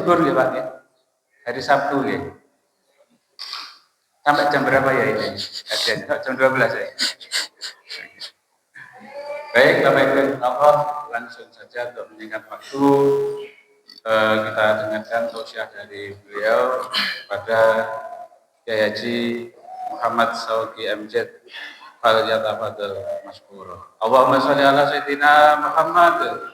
libur ya Pak ya? Hari Sabtu ya? Sampai jam berapa ya ini? Kajiannya jam 12 ya? Baik, Bapak Ibu Allah, langsung saja untuk menyingkat waktu kita dengarkan tausiah dari beliau pada Kiai Haji Muhammad Sauki MZ. Falyatafadhal mashkura. Allahumma sholli ala sayyidina Muhammad.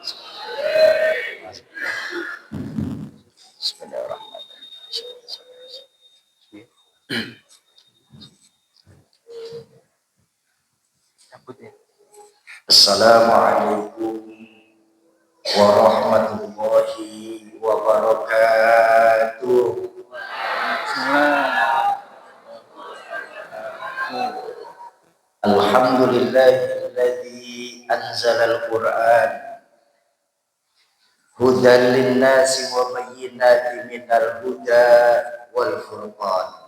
Assalamualaikum warahmatullahi wabarakatuh. Alhamdulillahilladzi anzalal Qur'an hudan linnasi wa bayyinatin minal huda wal furqan.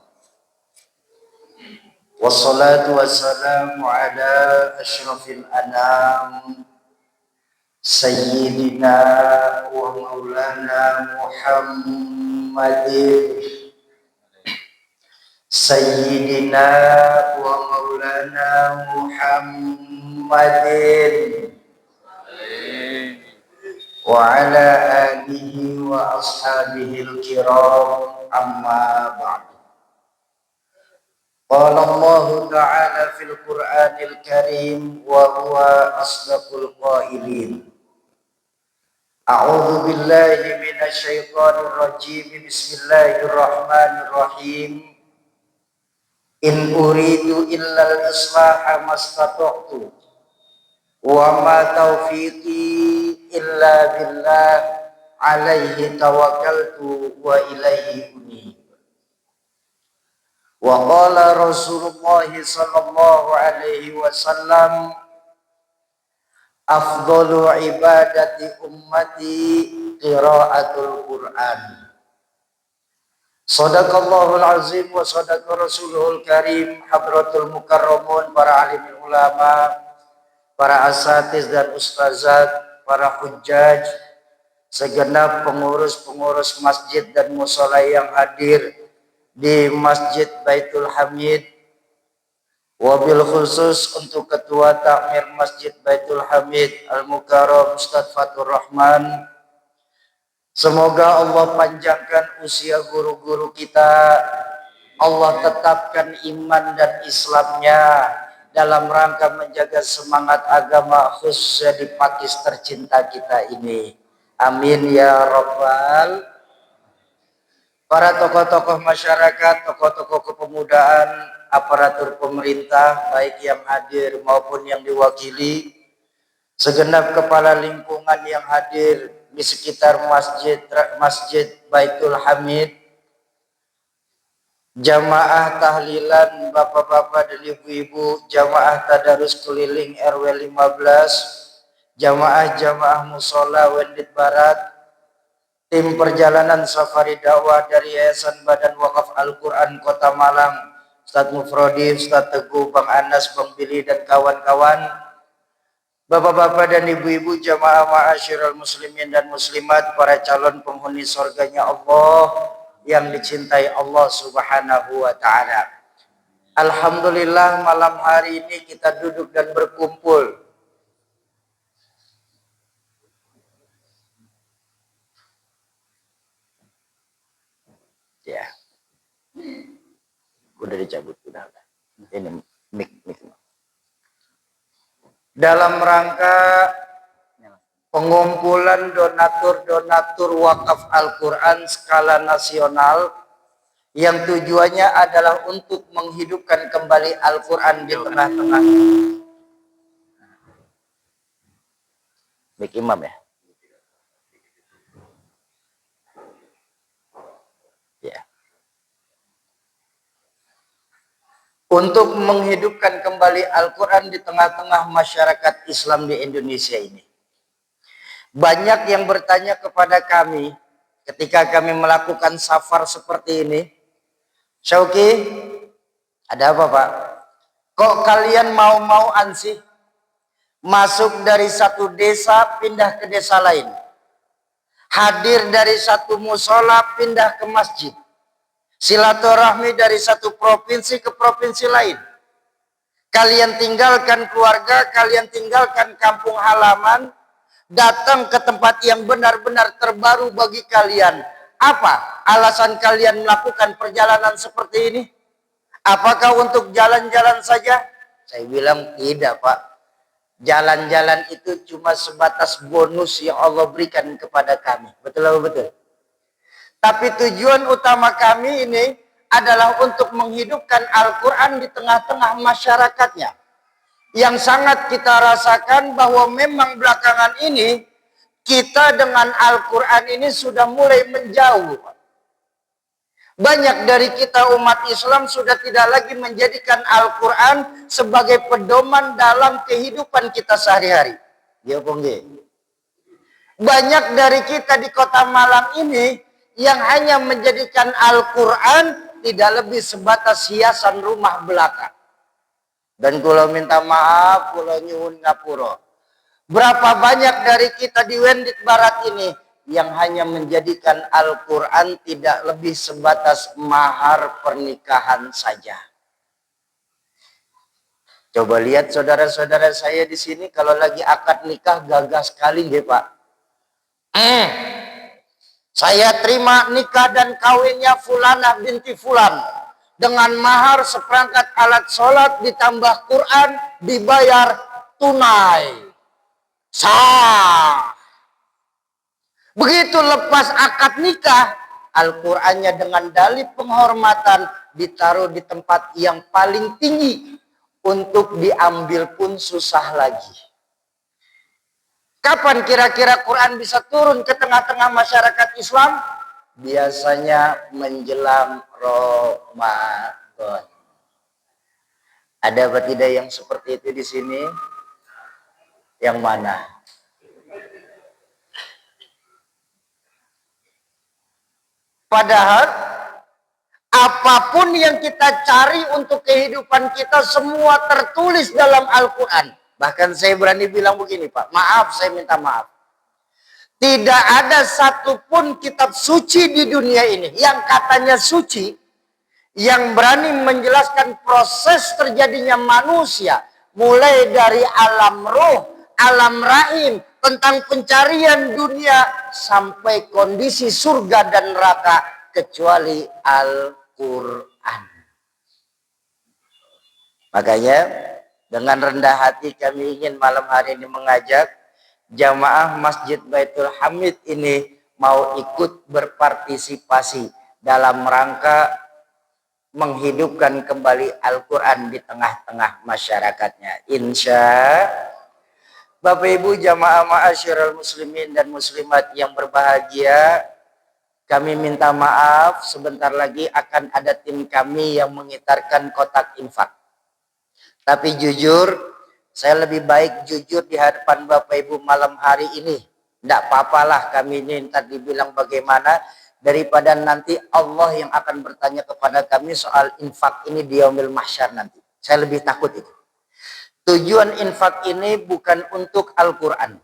Wassalatu wassalamu ala asyrafil anam Sayyidina wa maulana Muhammadin Sayyidina wa maulana Muhammadin wa ala alihi wa ashabihil kiram amma ba'du. Qala Allah ta'ala fil Qur'anil Karim wa huwa asdaqul qailin. A'udzu billahi minasy syaithanir rajim. Bismillahirrahmanirrahim. In uridu illal islaha mastata'tu wa ma taufiqi illa billah alaihi tawakkaltu wa ilaihi unib. Wa qala Rasulullah sallallahu alaihi wasallam afdalu ibadati ummati qiraatul Qur'an. Shadaqallahul azim wa shadaqa rasuluhul karim. Hadratul mukarramun, para alim ulama, para asatiz dan ustazat, para hujjaj, segenap pengurus-pengurus masjid dan mushola yang hadir di Masjid Baitul Hamid, wabil khusus untuk Ketua Takmir Masjid Baitul Hamid Al-Mukarram Ustadz Fatur Rahman. Semoga Allah panjangkan usia guru-guru kita, Allah tetapkan iman dan Islamnya dalam rangka menjaga semangat agama khususnya di Pakis tercinta kita ini. Amin ya Rabbal. Para tokoh-tokoh masyarakat, tokoh-tokoh kepemudaan, aparatur pemerintah, baik yang hadir maupun yang diwakili, segenap kepala lingkungan yang hadir di sekitar Masjid Baitul Hamid, jamaah tahlilan bapak-bapak dan ibu-ibu, jamaah tadarus keliling RW 15, jamaah mushola Wendit Barat, tim perjalanan safari dakwah dari Yayasan Badan Wakaf Al-Quran Kota Malang, Ustadz Mufrodi, Ustadz Teguh, Bang Anas, Bang Billy dan kawan-kawan, bapak-bapak dan ibu-ibu, jamaah ma'asyiral muslimin dan muslimat, para calon penghuni surganya Allah yang dicintai Allah subhanahu wa ta'ala. Alhamdulillah, malam hari ini kita duduk dan berkumpul ya, udah dicabut, udah. Ini mic. Dalam rangka pengumpulan donatur wakaf Al-Quran skala nasional yang tujuannya adalah untuk menghidupkan kembali Al-Quran di tengah-tengah. Mic imam ya? Untuk menghidupkan kembali Al-Quran di tengah-tengah masyarakat Islam di Indonesia ini. Banyak yang bertanya kepada kami ketika kami melakukan safar seperti ini, Syauki, ada apa Pak? Kok kalian mau-mauan sih masuk dari satu desa pindah ke desa lain? hadir dari satu musola pindah ke masjid, silaturahmi dari satu provinsi ke provinsi lain. Kalian tinggalkan keluarga, kalian tinggalkan kampung halaman, datang ke tempat yang benar-benar terbaru bagi kalian. Apa alasan kalian melakukan perjalanan seperti ini? Apakah untuk jalan-jalan saja? Saya bilang tidak, Pak. Jalan-jalan itu cuma sebatas bonus yang Allah berikan kepada kami. Betul atau betul? Tapi tujuan utama kami ini adalah untuk menghidupkan Al-Quran di tengah-tengah masyarakatnya. Yang sangat kita rasakan bahwa memang belakangan ini kita dengan Al-Quran ini sudah mulai menjauh. Banyak dari kita umat Islam sudah tidak lagi menjadikan Al-Quran sebagai pedoman dalam kehidupan kita sehari-hari. Ya, banyak dari kita di kota Malang ini yang hanya menjadikan Al-Quran tidak lebih sebatas hiasan rumah belakang. Dan kalau minta maaf, kalau nyuwun ngapura. Berapa banyak dari kita di Wendit Barat ini yang hanya menjadikan Al-Quran tidak lebih sebatas mahar pernikahan saja. Coba lihat saudara-saudara saya di sini kalau lagi akad nikah gagah sekali nggih, Pak. Saya terima nikah dan kawinnya Fulanah binti Fulan dengan mahar seperangkat alat sholat ditambah Quran dibayar tunai. Sah. Begitu lepas akad nikah, Al-Qurannya dengan dalih penghormatan ditaruh di tempat yang paling tinggi. Untuk diambil pun susah lagi. Kapan kira-kira Quran bisa turun ke tengah-tengah masyarakat Islam? Biasanya menjelang Ramadan. Ada apa tidak yang seperti itu di sini? Yang mana? Padahal apapun yang kita cari untuk kehidupan kita semua tertulis dalam Al-Quran. Bahkan saya berani bilang begini, Pak. Maaf, saya minta maaf. Tidak ada satupun kitab suci di dunia ini yang katanya suci, yang berani menjelaskan proses terjadinya manusia, mulai dari alam roh, alam rahim, tentang pencarian dunia, sampai kondisi surga dan neraka, kecuali Al-Quran. Makanya, dengan rendah hati kami ingin malam hari ini mengajak jamaah Masjid Baitul Hamid ini mau ikut berpartisipasi dalam rangka menghidupkan kembali Al-Quran di tengah-tengah masyarakatnya. Insya Bapak Ibu jamaah ma'asyiral muslimin dan muslimat yang berbahagia, kami minta maaf sebentar lagi akan ada tim kami yang mengitarkan kotak infak. Tapi jujur, saya lebih baik jujur di hadapan Bapak Ibu malam hari ini. Tidak apa-apalah kami ini ntar dibilang bagaimana, daripada nanti Allah yang akan bertanya kepada kami soal infak ini di yaumil mahsyar nanti. Saya lebih takut itu. Tujuan infak ini bukan untuk Al-Quran.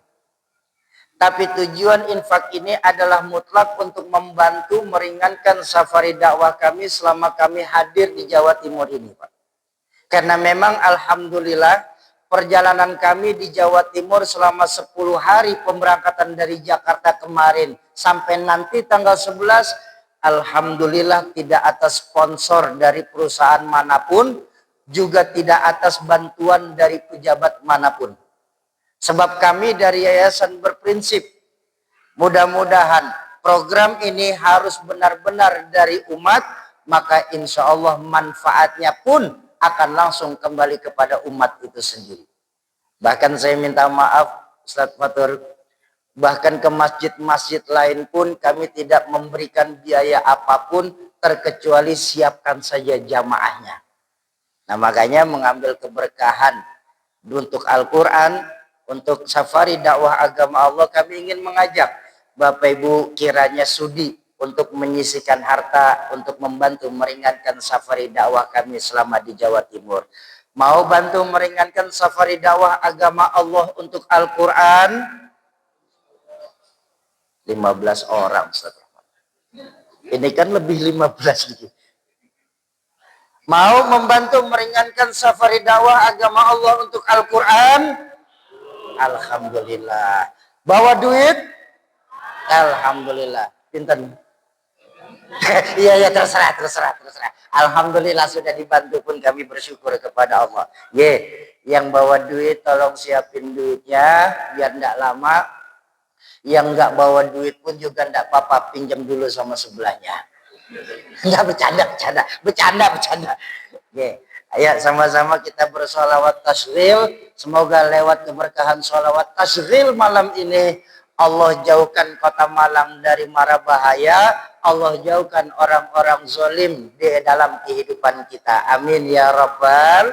Tapi tujuan infak ini adalah mutlak untuk membantu meringankan safari dakwah kami selama kami hadir di Jawa Timur ini, Pak. Karena memang alhamdulillah perjalanan kami di Jawa Timur selama 10 hari pemberangkatan dari Jakarta kemarin sampai nanti tanggal 11, alhamdulillah tidak atas sponsor dari perusahaan manapun, juga tidak atas bantuan dari pejabat manapun. Sebab kami dari yayasan berprinsip, mudah-mudahan program ini harus benar-benar dari umat, maka insya Allah manfaatnya pun akan langsung kembali kepada umat itu sendiri. Bahkan saya minta maaf Ustaz Fatur, bahkan ke masjid-masjid lain pun kami tidak memberikan biaya apapun terkecuali siapkan saja jamaahnya. Nah makanya mengambil keberkahan untuk Al-Quran, untuk safari dakwah agama Allah, kami ingin mengajak Bapak Ibu kiranya sudi untuk menyisikan harta untuk membantu meringankan safari dakwah kami selama di Jawa Timur. Mau bantu meringankan safari dakwah agama Allah untuk Al-Quran? 15 orang Ustaz. Ini kan lebih 15 dikit. Mau membantu meringankan safari dakwah agama Allah untuk Al-Quran? Alhamdulillah. Bawa duit? Alhamdulillah. Pinten? Iya, terserah. Alhamdulillah sudah dibantu pun kami bersyukur kepada Allah. Yang bawa duit tolong siapin duitnya biar tidak lama. Yang nggak bawa duit pun juga tidak apa-apa, pinjam dulu sama sebelahnya. Nggak bercanda. Ayo sama-sama kita bersolawat tasghil. Semoga lewat keberkahan solawat tasghil malam ini Allah jauhkan kota Malang dari mara bahaya. Allah jauhkan orang-orang zalim di dalam kehidupan kita. Amin ya rabbal.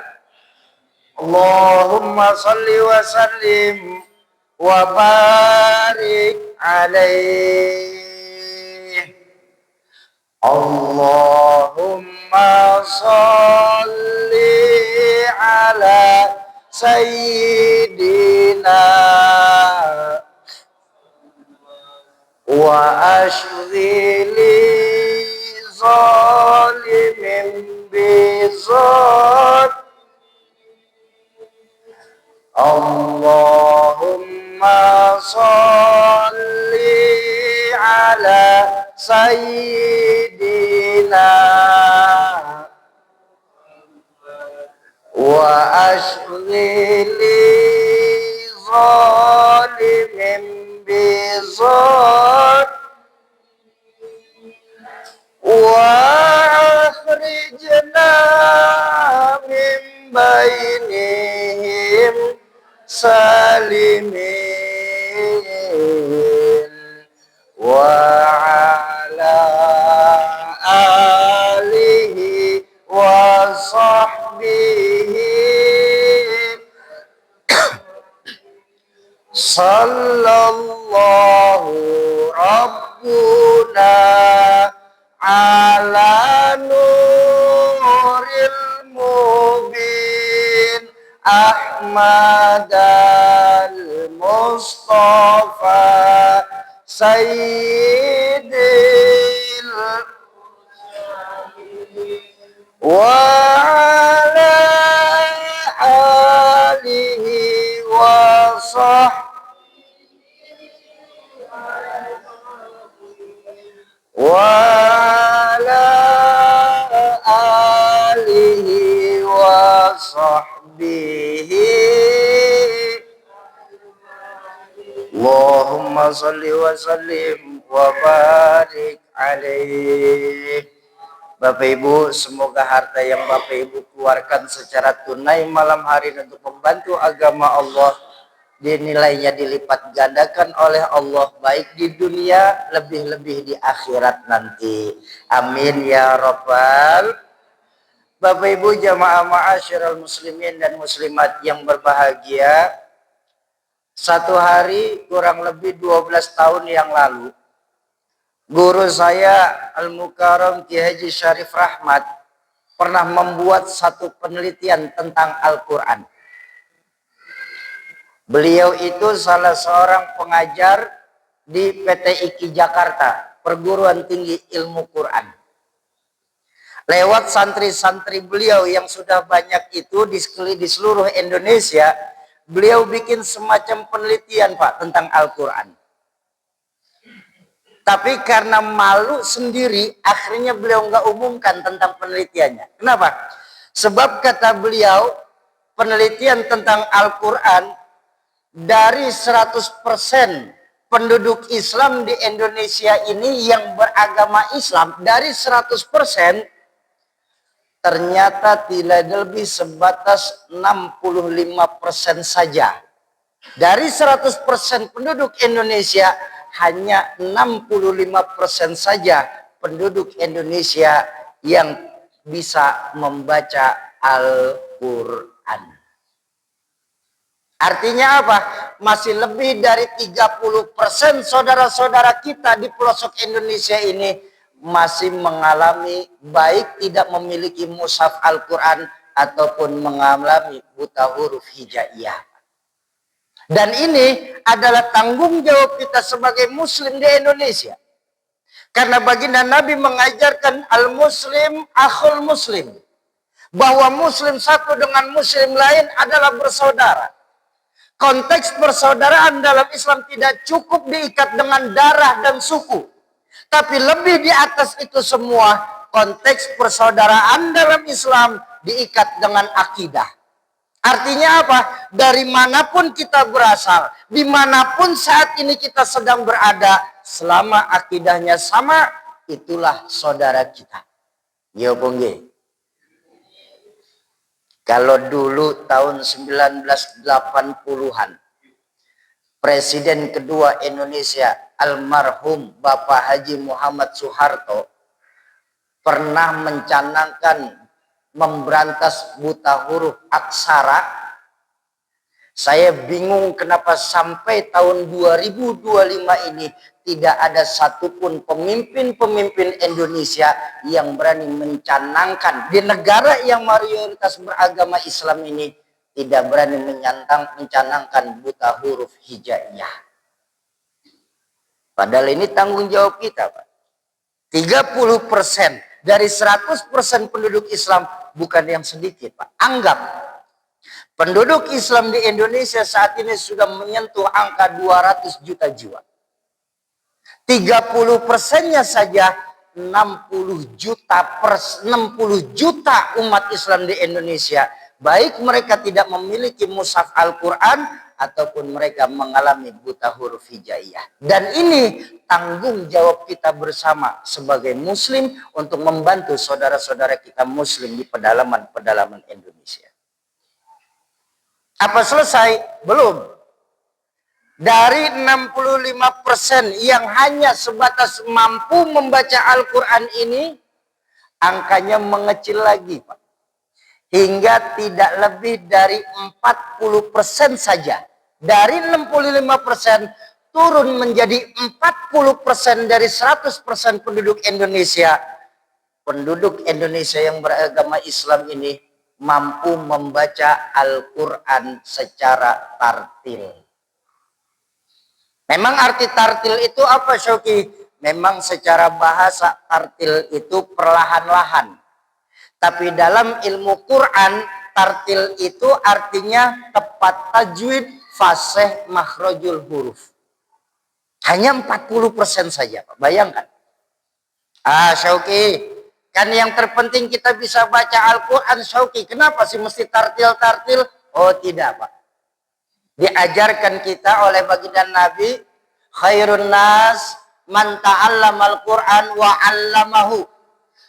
Allahumma salli wa sallim wa barik alaih. Allahumma salli ala sayyidina wa ashghili zalimin bizat. Allahumma salli ala sayyidina wa ashghili zalimin bizat wa akhrijna min bainihim salimin wa ala alihi wa sahbihi sallallahu rabbuna ala nuril mubin Ahmad al-Mustafa Sayyidil wa ala alihi wa sahbihi. Allahumma salli wa sallim wa barik alaih. Bapak Ibu, semoga harta yang Bapak Ibu keluarkan secara tunai malam hari untuk membantu agama Allah dinilainya dilipat gandakan oleh Allah baik di dunia lebih-lebih di akhirat nanti. Amin ya rabbal. Bapak Ibu jamaah ma'asyiral muslimin dan muslimat yang berbahagia, satu hari kurang lebih 12 tahun yang lalu guru saya Al-Mukarram Ki Haji Syarif Rahmat pernah membuat satu penelitian tentang Al-Quran. Beliau itu salah seorang pengajar di PT IKI Jakarta, Perguruan Tinggi Ilmu Quran. Lewat santri-santri beliau yang sudah banyak itu di seluruh Indonesia, beliau bikin semacam penelitian Pak tentang Al-Quran. Tapi karena malu sendiri, akhirnya beliau nggak umumkan tentang penelitiannya. Kenapa? Sebab kata beliau, penelitian tentang Al-Quran dari 100% penduduk Islam di Indonesia ini yang beragama Islam, dari 100% ternyata tidak lebih sebatas 65% saja. Dari 100% penduduk Indonesia, hanya 65% saja penduduk Indonesia yang bisa membaca Al-Quran. Artinya apa? Masih lebih dari 30% saudara-saudara kita di pelosok Indonesia ini masih mengalami baik tidak memiliki mushaf Al-Quran ataupun mengalami buta huruf hijaiyah. Dan ini adalah tanggung jawab kita sebagai muslim di Indonesia. Karena baginda Nabi mengajarkan al-muslim akhul muslim. Bahwa muslim satu dengan muslim lain adalah bersaudara. Konteks persaudaraan dalam Islam tidak cukup diikat dengan darah dan suku. Tapi lebih di atas itu semua, konteks persaudaraan dalam Islam diikat dengan akidah. Artinya apa? Dari manapun kita berasal, dimanapun saat ini kita sedang berada, selama akidahnya sama, itulah saudara kita. Ya Bongge. Kalau dulu tahun 1980-an, Presiden kedua Indonesia, almarhum Bapak Haji Muhammad Soeharto, pernah mencanangkan memberantas buta huruf aksara. Saya bingung kenapa sampai tahun 2025 ini tidak ada satupun pemimpin-pemimpin Indonesia yang berani mencanangkan di negara yang mayoritas beragama Islam ini, tidak berani mencanangkan buta huruf hijaiyah. Padahal ini tanggung jawab kita, Pak. 30% dari 100% penduduk Islam, bukan yang sedikit, Pak. Anggap penduduk Islam di Indonesia saat ini sudah menyentuh angka 200 juta jiwa. 30%-nya saja 60 juta umat Islam di Indonesia. Baik mereka tidak memiliki mushaf Al-Quran ataupun mereka mengalami buta huruf hijaiyah. Dan ini tanggung jawab kita bersama sebagai muslim untuk membantu saudara-saudara kita muslim di pedalaman-pedalaman Indonesia. Apa selesai? Belum. Dari 65% yang hanya sebatas mampu membaca Al-Quran ini, angkanya mengecil lagi, Pak. Hingga tidak lebih dari 40% saja. Dari 65% turun menjadi 40% dari 100% penduduk Indonesia. Penduduk Indonesia yang beragama Islam ini mampu membaca Al-Quran secara tartil. Memang arti tartil itu apa, Syauki? Memang secara bahasa tartil itu perlahan-lahan. Tapi dalam ilmu Quran, tartil itu artinya tepat tajwid, fasih, makhrajul huruf. Hanya 40% saja, Pak. Bayangkan. Syauki, kan yang terpenting kita bisa baca Al-Quran, Syauki. Kenapa sih mesti tartil-tartil? Oh tidak, Pak. Diajarkan kita oleh baginda Nabi, khairun nas man ta'allamal Qur'an wa 'allamahu.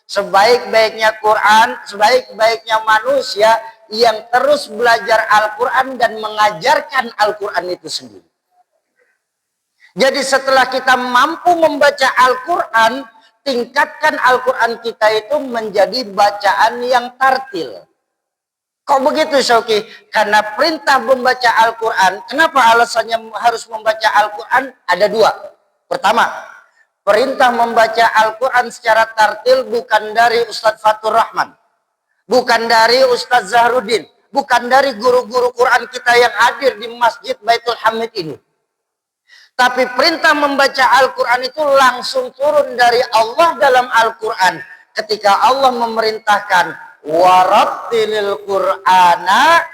Sebaik-baiknya Quran, sebaik-baiknya manusia yang terus belajar Al-Quran dan mengajarkan Al-Quran itu sendiri. Jadi setelah kita mampu membaca Al-Quran, tingkatkan Al-Quran kita itu menjadi bacaan yang tartil. Kok begitu, Syauki? Karena perintah membaca Al-Quran. Kenapa alasannya harus membaca Al-Quran? Ada dua. Pertama, perintah membaca Al-Quran secara tartil bukan dari Ustadz Fatur Rahman. Bukan dari Ustadz Zahruddin. Bukan dari guru-guru Quran kita yang hadir di Masjid Baitul Hamid ini. Tapi perintah membaca Al-Quran itu langsung turun dari Allah dalam Al-Quran. Ketika Allah memerintahkan, warattilil Qur'ana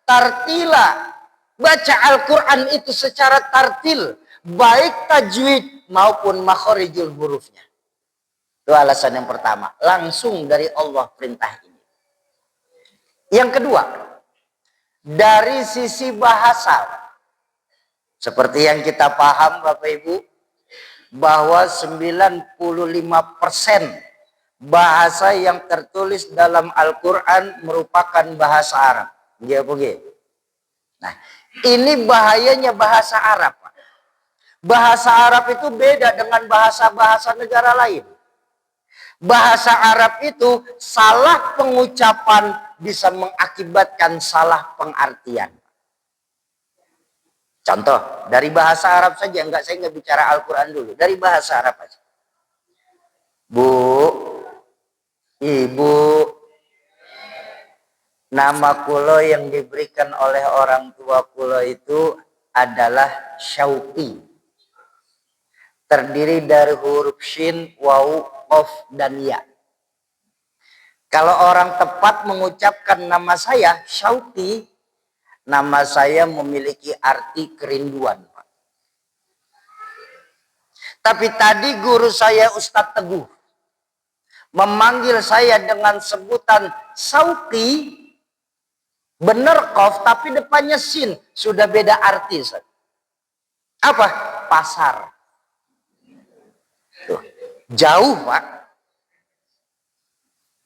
tartila. Baca Al-Quran itu secara tartil. Baik tajwid maupun makhorijul hurufnya. Itu alasan yang pertama. Langsung dari Allah perintah ini. Yang kedua, dari sisi bahasa. Seperti yang kita paham Bapak Ibu, bahwa 95% bahasa yang tertulis dalam Al-Quran merupakan bahasa Arab. Dia begitu. Nah, ini bahayanya bahasa Arab. Bahasa Arab itu beda dengan bahasa-bahasa negara lain. Bahasa Arab itu salah pengucapan bisa mengakibatkan salah pengartian. Contoh, dari bahasa Arab saja, saya nggak bicara Al-Quran dulu. Dari bahasa Arab aja. Bu, Ibu, nama kulo yang diberikan oleh orang tua kulo itu adalah syauqi. Terdiri dari huruf shin, waw, qaf, dan ya. Kalau orang tepat mengucapkan nama saya, syauqi, nama saya memiliki arti kerinduan. Tapi tadi guru saya Ustadz Teguh memanggil saya dengan sebutan Sauqi, bener qaf tapi depannya sin, sudah beda arti. Apa? Pasar. Tuh, jauh, Pak.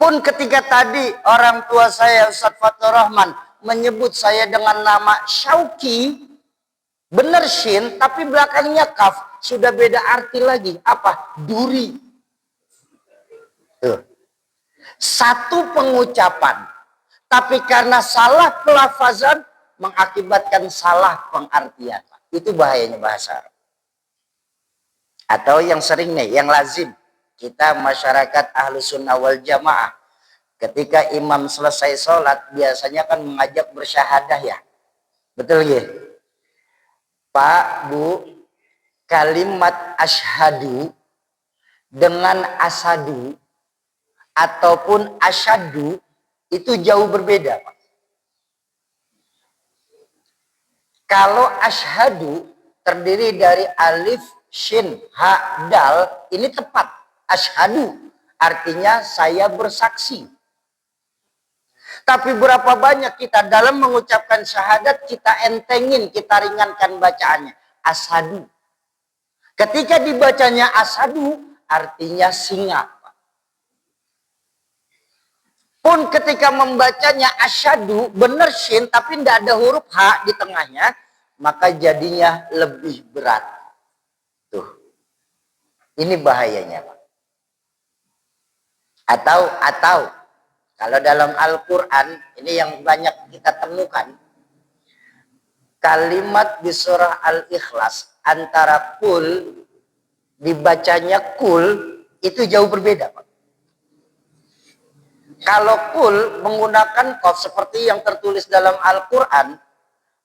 Pun ketika tadi orang tua saya Ustadz Fathur Rahman menyebut saya dengan nama Syauqi, bener shin tapi belakangnya kaf, sudah beda arti lagi. Apa? Duri. Tuh. Satu pengucapan, tapi karena salah pelafazan mengakibatkan salah pengartian. Itu bahayanya bahasa Arab. Atau yang sering nih, yang lazim kita masyarakat ahlu sunnah wal jamaah, ketika imam selesai sholat biasanya kan mengajak bersyahadah ya, betul ya Pak Bu? Kalimat asyhadu dengan asadu ataupun asyadu itu jauh berbeda, Pak. Kalau asyhadu terdiri dari alif, shin, ha, dal, ini tepat. Asyhadu artinya saya bersaksi. Tapi berapa banyak kita dalam mengucapkan syahadat kita entengin, kita ringankan bacaannya. Asadu. Ketika dibacanya asadu artinya singa. Pun ketika membacanya asyadu benar shin tapi tidak ada huruf ha di tengahnya, maka jadinya lebih berat. Tuh. Ini bahayanya, Pak. Atau kalau dalam Al-Qur'an ini yang banyak kita temukan, kalimat di surah Al-Ikhlas antara kul dibacanya kul itu jauh berbeda, Pak. Kalau kul menggunakan qaf seperti yang tertulis dalam Al-Qur'an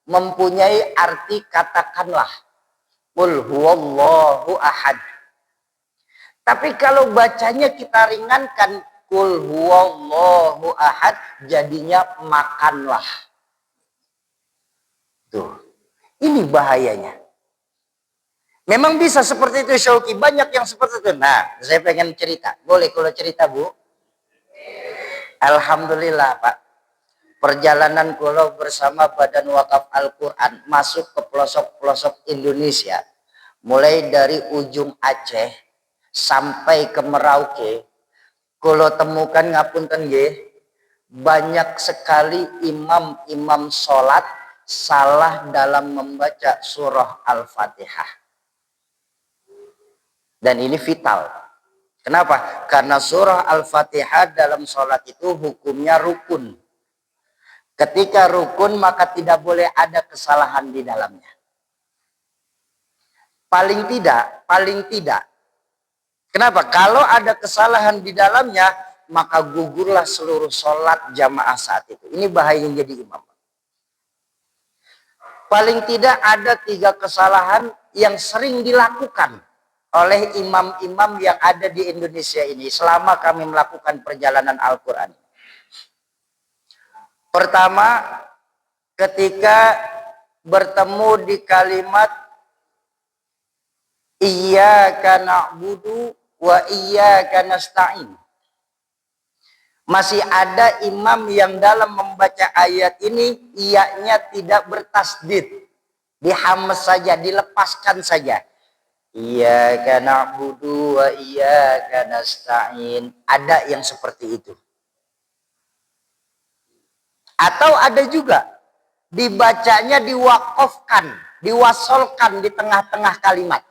mempunyai arti katakanlah. Qul huwallahu ahad. Tapi kalau bacanya kita ringankan qul huwallahu ahad jadinya makanlah. Tuh. Ini bahayanya. Memang bisa seperti itu Syauqi, banyak yang seperti itu. Nah, saya pengen cerita. Boleh kalau cerita, Bu? Alhamdulillah, Pak. Perjalanan kulo bersama Badan Wakaf Al-Quran masuk ke pelosok-pelosok Indonesia. Mulai dari ujung Aceh sampai ke Merauke. Kulo temukan ngapunten nggih, banyak sekali imam-imam sholat salah dalam membaca surah Al-Fatihah. Dan ini vital. Kenapa? Karena surah Al-Fatihah dalam sholat itu hukumnya rukun. Ketika rukun maka tidak boleh ada kesalahan di dalamnya. Paling tidak. Kenapa? Kalau ada kesalahan di dalamnya, maka gugurlah seluruh sholat jamaah saat itu. Ini bahaya jadi imam. Paling tidak ada 3 kesalahan yang sering dilakukan oleh imam-imam yang ada di Indonesia ini selama kami melakukan perjalanan Al-Quran. Pertama, ketika bertemu di kalimat iyyaka na'budu wa iyyaka nasta'in. Masih ada imam yang dalam membaca ayat ini iya-nya tidak bertasdid. Dihamas saja, dilepaskan saja. Iyyaka na'budu wa iyyaka nasta'in. Ada yang seperti itu. Atau ada juga dibacanya diwakafkan, diwasolkan di tengah-tengah kalimat.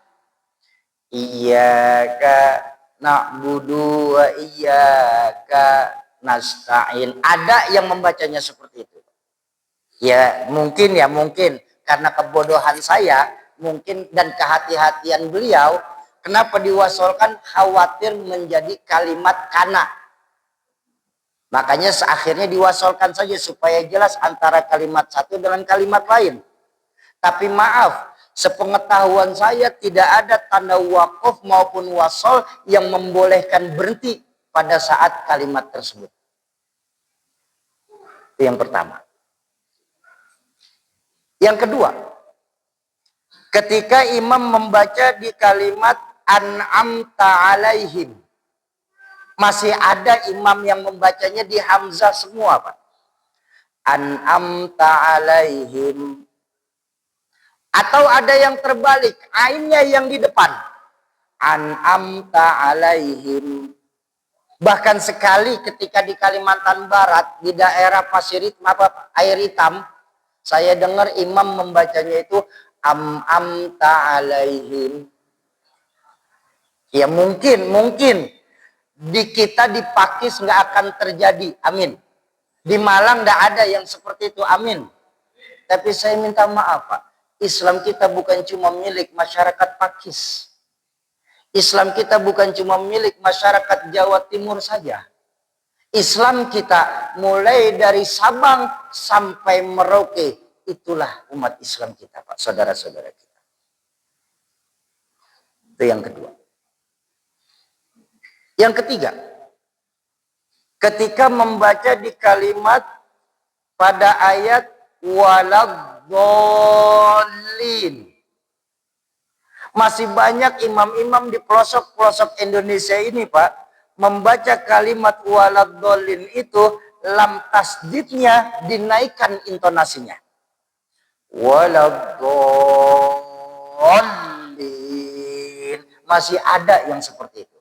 Iyyaka na'budu wa iyyaka nasta'in. Ada yang membacanya seperti itu. Ya mungkin karena kebodohan saya, mungkin dan kehati-hatian beliau, kenapa diwasolkan, khawatir menjadi kalimat kana. Makanya akhirnya diwasolkan saja supaya jelas antara kalimat satu dengan kalimat lain. Tapi maaf, sepengetahuan saya tidak ada tanda wakaf maupun wasol yang membolehkan berhenti pada saat kalimat tersebut. Itu yang pertama. Yang kedua, ketika imam membaca di kalimat an'amta alaihim, masih ada imam yang membacanya di hamzah semua, Pak. An'amta alaihim. Atau ada yang terbalik, ainnya yang di depan. An'amta alaihim. Bahkan sekali ketika di Kalimantan Barat, di daerah pasir air hitam, saya dengar imam membacanya itu am'amta alaihim. Ya mungkin di kita di Pakis nggak akan terjadi, amin. Di Malang nggak ada yang seperti itu, amin. Tapi saya minta maaf, Pak. Islam kita bukan cuma milik masyarakat Pakis. Islam kita bukan cuma milik masyarakat Jawa Timur saja. Islam kita mulai dari Sabang sampai Merauke. Itulah umat Islam kita, Pak. Saudara-saudara kita. Itu yang kedua. Yang ketiga. Ketika membaca di kalimat pada ayat waladhdallin. Masih banyak imam-imam di pelosok-pelosok Indonesia ini, Pak, membaca kalimat waladhdallin itu lam tasdidnya dinaikkan intonasinya. Waladhdallin. Masih ada yang seperti itu.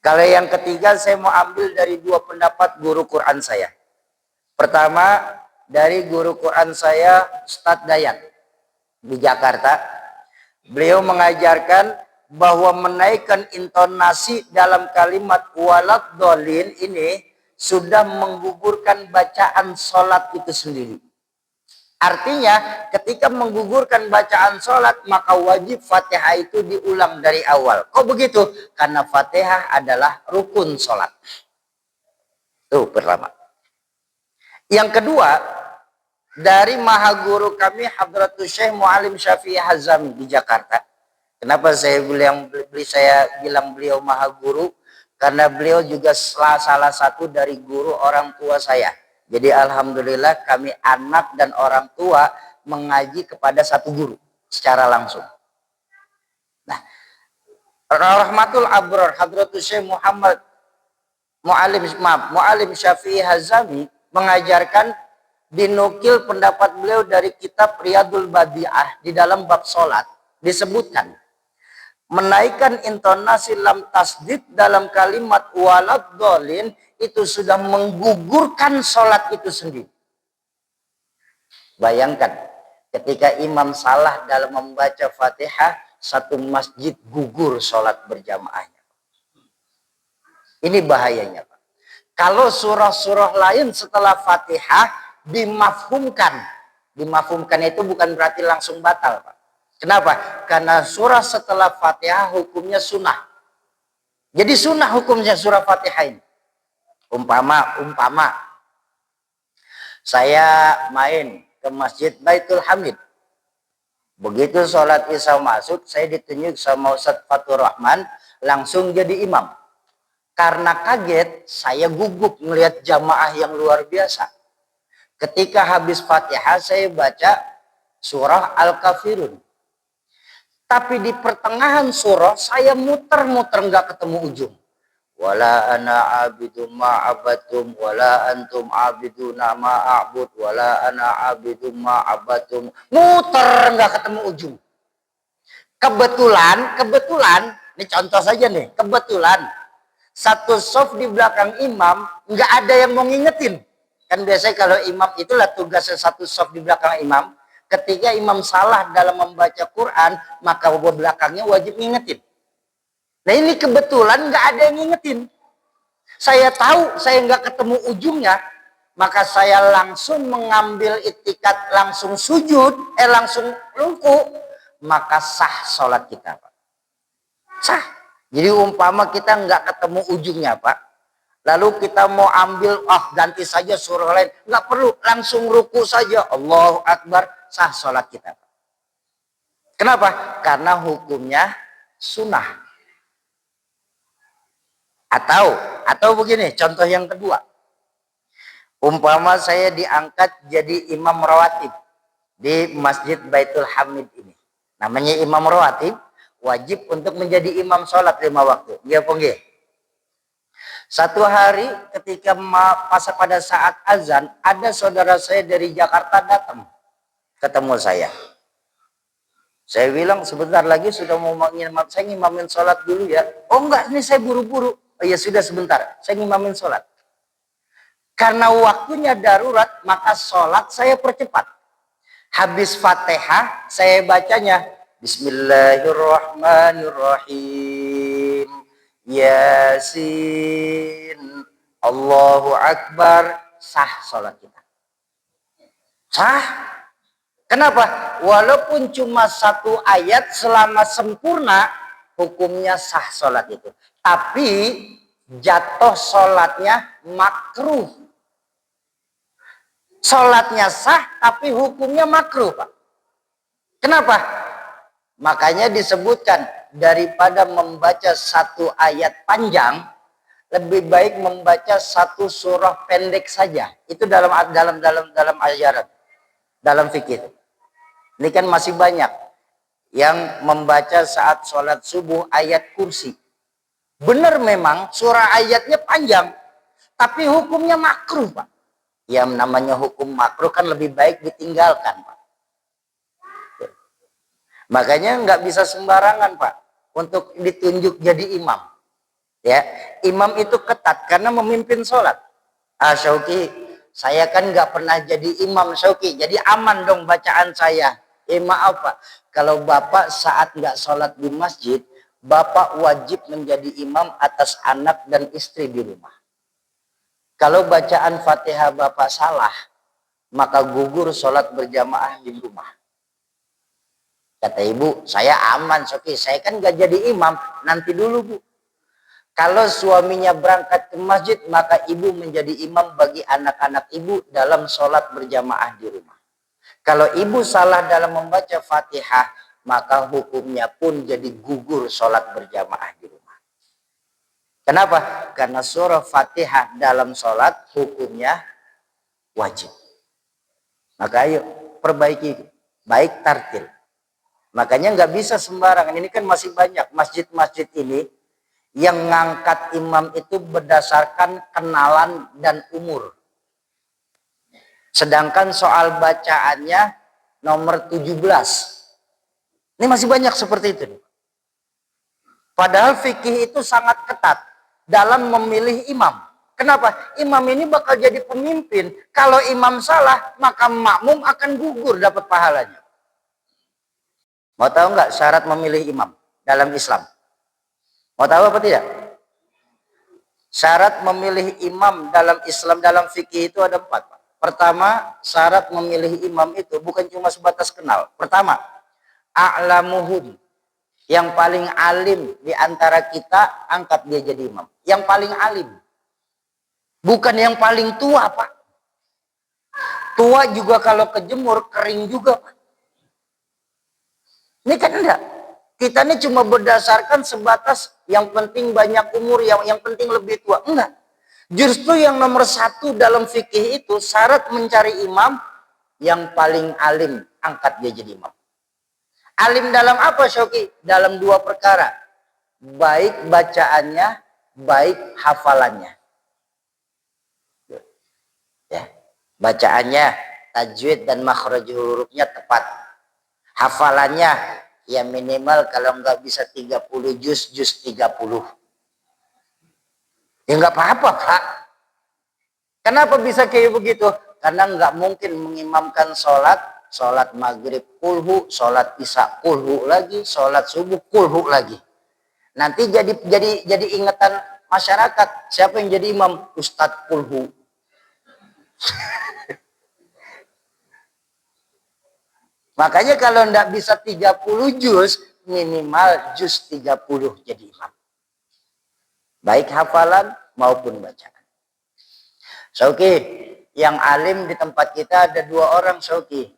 Kalau yang ketiga saya mau ambil dari dua pendapat guru Quran saya. Pertama, dari guru Quran saya Ustadz Dayat di Jakarta. Beliau mengajarkan bahwa menaikkan intonasi dalam kalimat waladhdallin ini sudah menggugurkan bacaan sholat itu sendiri. Artinya ketika menggugurkan bacaan sholat maka wajib Fatihah itu diulang dari awal. Kok begitu? Karena Fatihah adalah rukun sholat. Itu pertama. Yang kedua, dari maha guru kami Hadratus Syekh Mu'alim Syafi'i Hazami di Jakarta. Kenapa saya bilang beliau maha guru? Karena beliau juga salah satu dari guru orang tua saya. Jadi alhamdulillah kami anak dan orang tua mengaji kepada satu guru secara langsung. Nah, Rahmatul Abrar Hadratus Syekh Mu'alim Syafi'i Hazami mengajarkan, dinukil pendapat beliau dari kitab Riyadul Badi'ah di dalam bab sholat disebutkan menaikkan intonasi lam tasdid dalam kalimat waladhdallin itu sudah menggugurkan sholat itu sendiri. Bayangkan ketika imam salah dalam membaca Fatihah, satu masjid gugur sholat berjamaahnya. Ini bahayanya, Pak. Kalau surah-surah lain setelah Fatihah dimafhumkan. Dimafhumkan itu bukan berarti langsung batal, Pak. Kenapa? Karena surah setelah Fatihah hukumnya sunnah. Jadi sunnah hukumnya surah Fatihah ini. Umpama saya main ke Masjid Baitul Hamid. Begitu sholat isya masuk, saya ditunjuk sama Ustadz Fatur Rahman langsung jadi imam. Karena kaget, saya gugup melihat jamaah yang luar biasa. Ketika habis Fatihah, saya baca surah Al-Kafirun. Tapi di pertengahan surah, saya muter-muter nggak ketemu ujung. Wala ana abidum ma'abatum, wala antum abiduna ma'abud, wala ana abidum ma'abatum. Muter nggak ketemu ujung. Kebetulan, ini contoh saja nih, kebetulan satu soft di belakang imam nggak ada yang mau ngingetin. Kan biasanya kalau imam itulah tugasnya satu soft di belakang imam. Ketika imam salah dalam membaca Quran, maka belakangnya wajib ngingetin. Nah ini kebetulan nggak ada yang ngingetin. Saya tahu saya nggak ketemu ujungnya, maka saya langsung mengambil itikat, langsung sujud, langsung ruku, maka sah sholat kita, Pak. Sah. Jadi umpama kita nggak ketemu ujungnya, Pak, Lalu kita mau ambil, ganti saja surah lain. Nggak perlu, langsung ruku saja. Allahu Akbar, sah sholat kita. Kenapa? Karena hukumnya sunnah. Atau begini, contoh yang kedua. Umpama saya diangkat jadi imam rawatib di Masjid Baitul Hamid ini. Namanya imam rawatib, wajib untuk menjadi imam sholat 5 waktu. Iya apa enggak? Satu hari ketika pada saat azan, ada saudara saya dari Jakarta datang ketemu saya. Saya bilang sebentar lagi sudah mau saya ngimamin sholat dulu ya. Oh enggak, ini saya buru-buru. Oh ya sudah sebentar, saya ngimamin sholat. Karena waktunya darurat, maka sholat saya percepat. Habis Fatihah, saya bacanya Bismillahirrahmanirrahim. Yasin, Allahu Akbar, sah sholat kita. Sah. Kenapa? Walaupun cuma 1 ayat selama sempurna, hukumnya sah sholat itu. Tapi jatuh sholatnya makruh. Sholatnya sah, tapi hukumnya makruh, Pak. Kenapa? Makanya disebutkan daripada membaca 1 ayat panjang, lebih baik membaca 1 surah pendek saja. Itu dalam ajaran, dalam fikih. Ini kan masih banyak yang membaca saat sholat subuh ayat kursi. Benar memang surah ayatnya panjang, tapi hukumnya makruh, Pak. Yang namanya hukum makruh kan lebih baik ditinggalkan, Pak. Makanya nggak bisa sembarangan, Pak, untuk ditunjuk jadi imam. Ya, imam itu ketat karena memimpin sholat. Syauki, saya kan nggak pernah jadi imam, Syauki, jadi aman dong bacaan saya. Maaf, Pak, kalau Bapak saat nggak sholat di masjid, Bapak wajib menjadi imam atas anak dan istri di rumah. Kalau bacaan Fatihah Bapak salah, maka gugur sholat berjamaah di rumah. Kata ibu, saya aman, Soki. Saya kan gak jadi imam. Nanti dulu, Bu. Kalau suaminya berangkat ke masjid, maka ibu menjadi imam bagi anak-anak ibu dalam sholat berjamaah di rumah. Kalau ibu salah dalam membaca Fatihah, maka hukumnya pun jadi gugur sholat berjamaah di rumah. Kenapa? Karena surah Fatihah dalam sholat hukumnya wajib. Maka ayo perbaiki, baik tartil. Makanya nggak bisa sembarangan. Ini kan masih banyak masjid-masjid ini yang ngangkat imam itu berdasarkan kenalan dan umur. Sedangkan soal bacaannya nomor 17. Ini masih banyak seperti itu. Padahal fikih itu sangat ketat dalam memilih imam. Kenapa? Imam ini bakal jadi pemimpin. Kalau imam salah, maka makmum akan gugur dapat pahalanya. Mau tahu nggak syarat memilih imam dalam Islam? Mau tahu apa tidak? Syarat memilih imam dalam Islam, dalam fikih itu ada 4. Pak. Pertama, syarat memilih imam itu bukan cuma sebatas kenal. Pertama, a'lamuhum. Yang paling alim di antara kita, angkat dia jadi imam. Yang paling alim. Bukan yang paling tua, Pak. Tua juga kalau kejemur, kering juga, Pak. Ini kan enggak. Kita ini cuma berdasarkan sebatas yang penting banyak umur, yang penting lebih tua. Enggak. Justru yang nomor 1 dalam fikih itu syarat mencari imam yang paling alim, angkat dia jadi imam. Alim dalam apa, Syauki? Dalam 2 perkara. Baik bacaannya, baik hafalannya. Ya. Bacaannya, tajwid dan makhraj hurufnya tepat. Hafalannya ya minimal kalau nggak bisa 30 juz 30. Ya nggak apa-apa, Pak. Kenapa bisa kayak begitu? Karena nggak mungkin mengimamkan sholat maghrib kulhu, sholat isya kulhu lagi, sholat subuh kulhu lagi. Nanti jadi ingatan masyarakat, siapa yang jadi imam? Ustadz kulhu. Makanya kalau tidak bisa 30 juz, minimal juz 30 jadi imam. Baik hafalan maupun bacaan. Syauki, yang alim di tempat kita ada 2 orang, Syauki.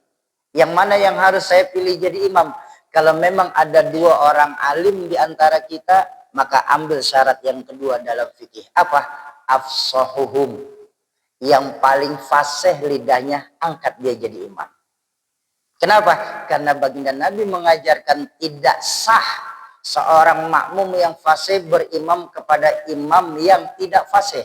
Yang mana yang harus saya pilih jadi imam? Kalau memang ada 2 orang alim di antara kita, maka ambil syarat yang kedua dalam fikih. Apa? Afsahuhum. Yang paling fasih lidahnya, angkat dia jadi imam. Kenapa? Karena baginda Nabi mengajarkan tidak sah seorang makmum yang fasih berimam kepada imam yang tidak fasih.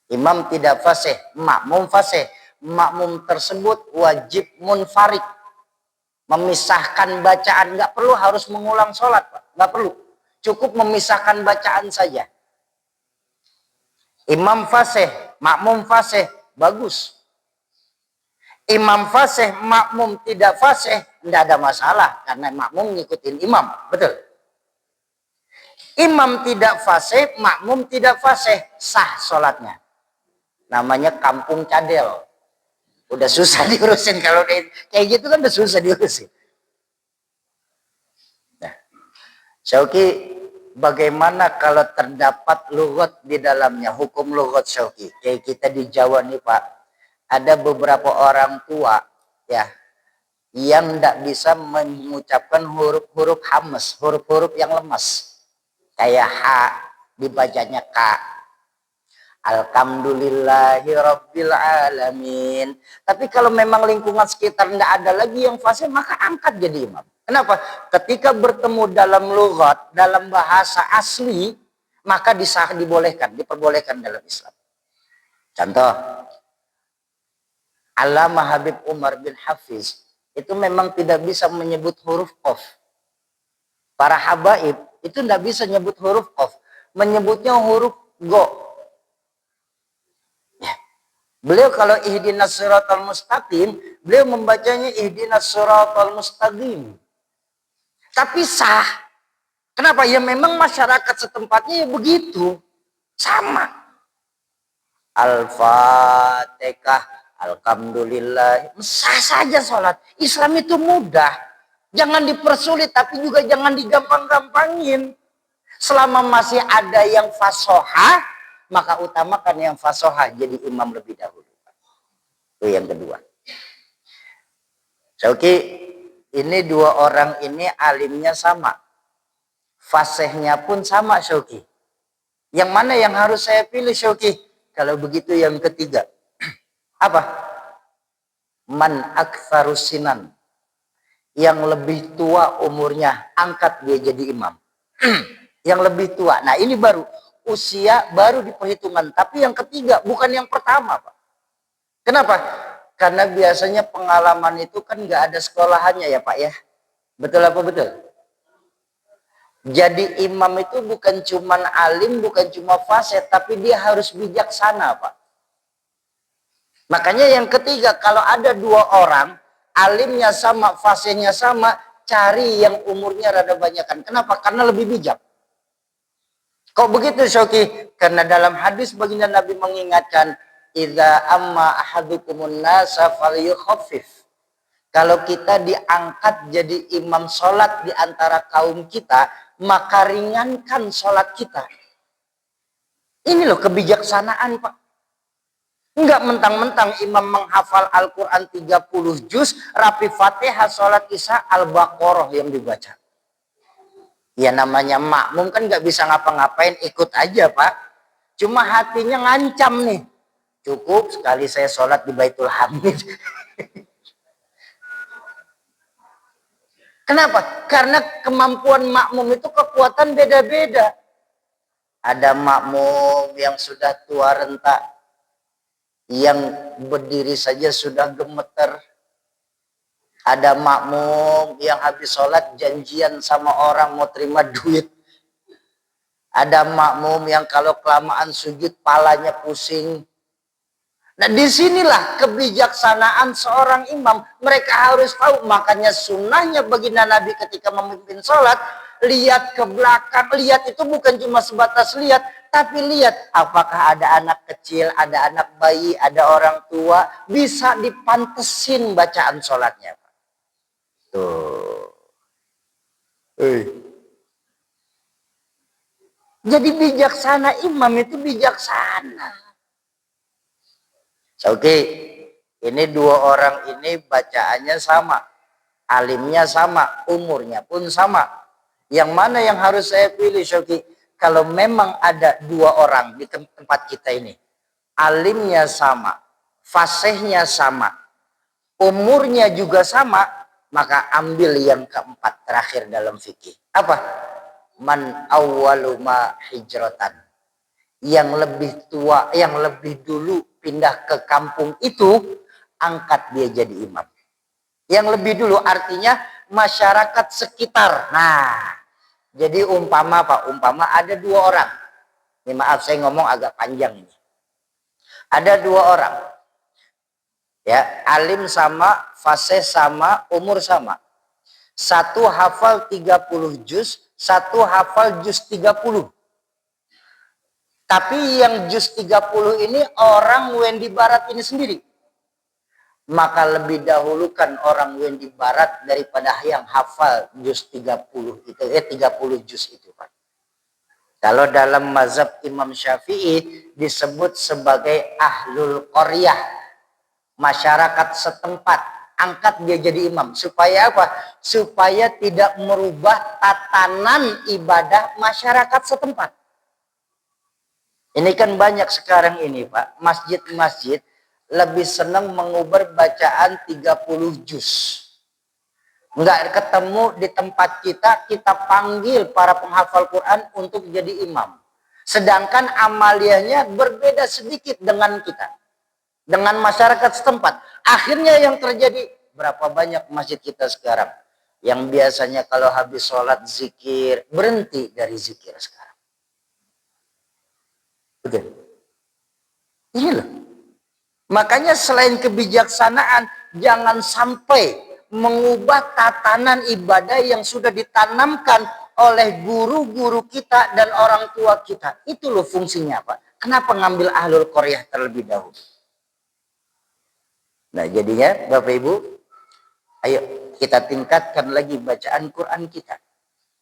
Imam tidak fasih, makmum fasih. Makmum tersebut wajib munfarid. Memisahkan bacaan, nggak perlu harus mengulang sholat, Pak. Nggak perlu. Cukup memisahkan bacaan saja. Imam fasih, makmum fasih, bagus. Imam fasih, makmum tidak fasih, tidak ada masalah. Karena makmum ngikutin imam, betul. Imam tidak fasih, makmum tidak fasih, sah sholatnya. Namanya kampung cadel. Udah susah diurusin kalau kayak gitu kan udah susah diurusin. Nah, Syauki, bagaimana kalau terdapat lughat di dalamnya, hukum lughat, Syauki? Kayak kita di Jawa nih, Pak. Ada beberapa orang tua ya yang tidak bisa mengucapkan huruf-huruf hamas, huruf-huruf yang lemas. Kayak H dibacanya K. Alhamdulillahi Rabbil Alamin. Tapi kalau memang lingkungan sekitar tidak ada lagi yang fasih, maka angkat jadi imam. Kenapa? Ketika bertemu dalam lughat, dalam bahasa asli, maka diperbolehkan dalam Islam. Contoh, Allamah Habib Umar bin Hafiz itu memang tidak bisa menyebut huruf qaf. Para habaib itu tidak bisa menyebut huruf qaf, menyebutnya huruf go. Beliau kalau ihdinas siratal mustaqim, beliau membacanya ihdinas siratal mustaqim. Tapi sah. Kenapa? Ya memang masyarakat setempatnya ya begitu. Sama. Al-Fatihah, alhamdulillah. Sah saja sholat. Islam itu mudah. Jangan dipersulit, tapi juga jangan digampang-gampangin. Selama masih ada yang fasohah, maka utamakan yang fasohah jadi imam lebih dahulu. Itu yang kedua. Syauki, ini 2 orang ini alimnya sama. Fasihnya pun sama, Syauki. Yang mana yang harus saya pilih, Syauki? Kalau begitu yang ketiga. Apa? Man aktsarusinan sinan. Yang lebih tua umurnya, angkat dia jadi imam. Yang lebih tua. Nah, ini baru usia baru diperhitungkan, tapi yang ketiga bukan yang pertama, Pak. Kenapa? Karena biasanya pengalaman itu kan nggak ada sekolahannya ya, Pak ya. Betul apa betul? Jadi imam itu bukan cuma alim, bukan cuma fasih, tapi dia harus bijaksana, Pak. Makanya yang ketiga, kalau ada 2 orang, alimnya sama, fasihnya sama, cari yang umurnya rada banyakan. Kenapa? Karena lebih bijak. Kok begitu, Syauki? Karena dalam hadis baginda Nabi mengingatkan, idza amma ahadukumun nasa falyukhaffif. Kalau kita diangkat jadi imam sholat di antara kaum kita, maka ringankan sholat kita. Ini loh kebijaksanaan, Pak. Enggak mentang-mentang imam menghafal Al-Quran 30 juz, rapi Fatihah, sholat isya, Al-Baqarah yang dibaca. Ya namanya makmum kan nggak bisa ngapa-ngapain, ikut aja, Pak. Cuma hatinya ngancam nih. Cukup sekali saya sholat di Baitul Hamid. Kenapa? Karena kemampuan makmum itu kekuatan beda-beda. Ada makmum yang sudah tua renta, yang berdiri saja sudah gemeter. Ada makmum yang habis sholat janjian sama orang mau terima duit. Ada makmum yang kalau kelamaan sujud palanya pusing. Nah, disinilah kebijaksanaan seorang imam. Mereka harus tahu, makanya sunnahnya baginda Nabi ketika memimpin sholat, lihat ke belakang. Lihat itu bukan cuma sebatas lihat, tapi lihat apakah ada anak kecil, ada anak bayi, ada orang tua, bisa dipantesin bacaan sholatnya. Tuh. Jadi bijaksana, imam itu bijaksana. Oke, ini dua orang ini bacaannya sama, alimnya sama, umurnya pun sama. Yang mana yang harus saya pilih, Syauki? Kalau memang ada dua orang di tempat kita ini, alimnya sama, fasihnya sama, umurnya juga sama, maka ambil yang keempat terakhir dalam fikih. Apa? Man awwaluma hijratan. Yang lebih tua, yang lebih dulu pindah ke kampung itu, angkat dia jadi imam. Yang lebih dulu artinya masyarakat sekitar. Nah, jadi umpama Pak, umpama ada dua orang. Ini maaf saya ngomong agak panjang ini. Ada dua orang. Ya, alim sama, fasih sama, umur sama. Satu hafal 30 juz, satu hafal juz 30. Tapi yang juz 30 ini orang Wendi Barat ini sendiri. Maka lebih dahulukan orang Wendi Barat daripada yang hafal juz 30 itu, 30 juz itu, Pak. Kalau dalam mazhab Imam Syafi'i disebut sebagai ahlul qaryah, masyarakat setempat, angkat dia jadi imam. Supaya apa? Supaya tidak merubah tatanan ibadah masyarakat setempat. Ini kan banyak sekarang ini, Pak. Masjid-masjid lebih senang mengubah bacaan 30 juz. Enggak ketemu di tempat kita, kita panggil para penghafal Quran untuk jadi imam. Sedangkan amaliyahnya berbeda sedikit dengan kita. Dengan masyarakat setempat. Akhirnya yang terjadi, berapa banyak masjid kita sekarang yang biasanya kalau habis sholat zikir, berhenti dari zikir sekarang. Betul. Ini loh. Makanya selain kebijaksanaan, jangan sampai mengubah tatanan ibadah yang sudah ditanamkan oleh guru-guru kita dan orang tua kita. Itu loh fungsinya, Pak. Kenapa ngambil ahlul qaryah terlebih dahulu? Nah, jadinya Bapak Ibu, ayo kita tingkatkan lagi bacaan Quran kita.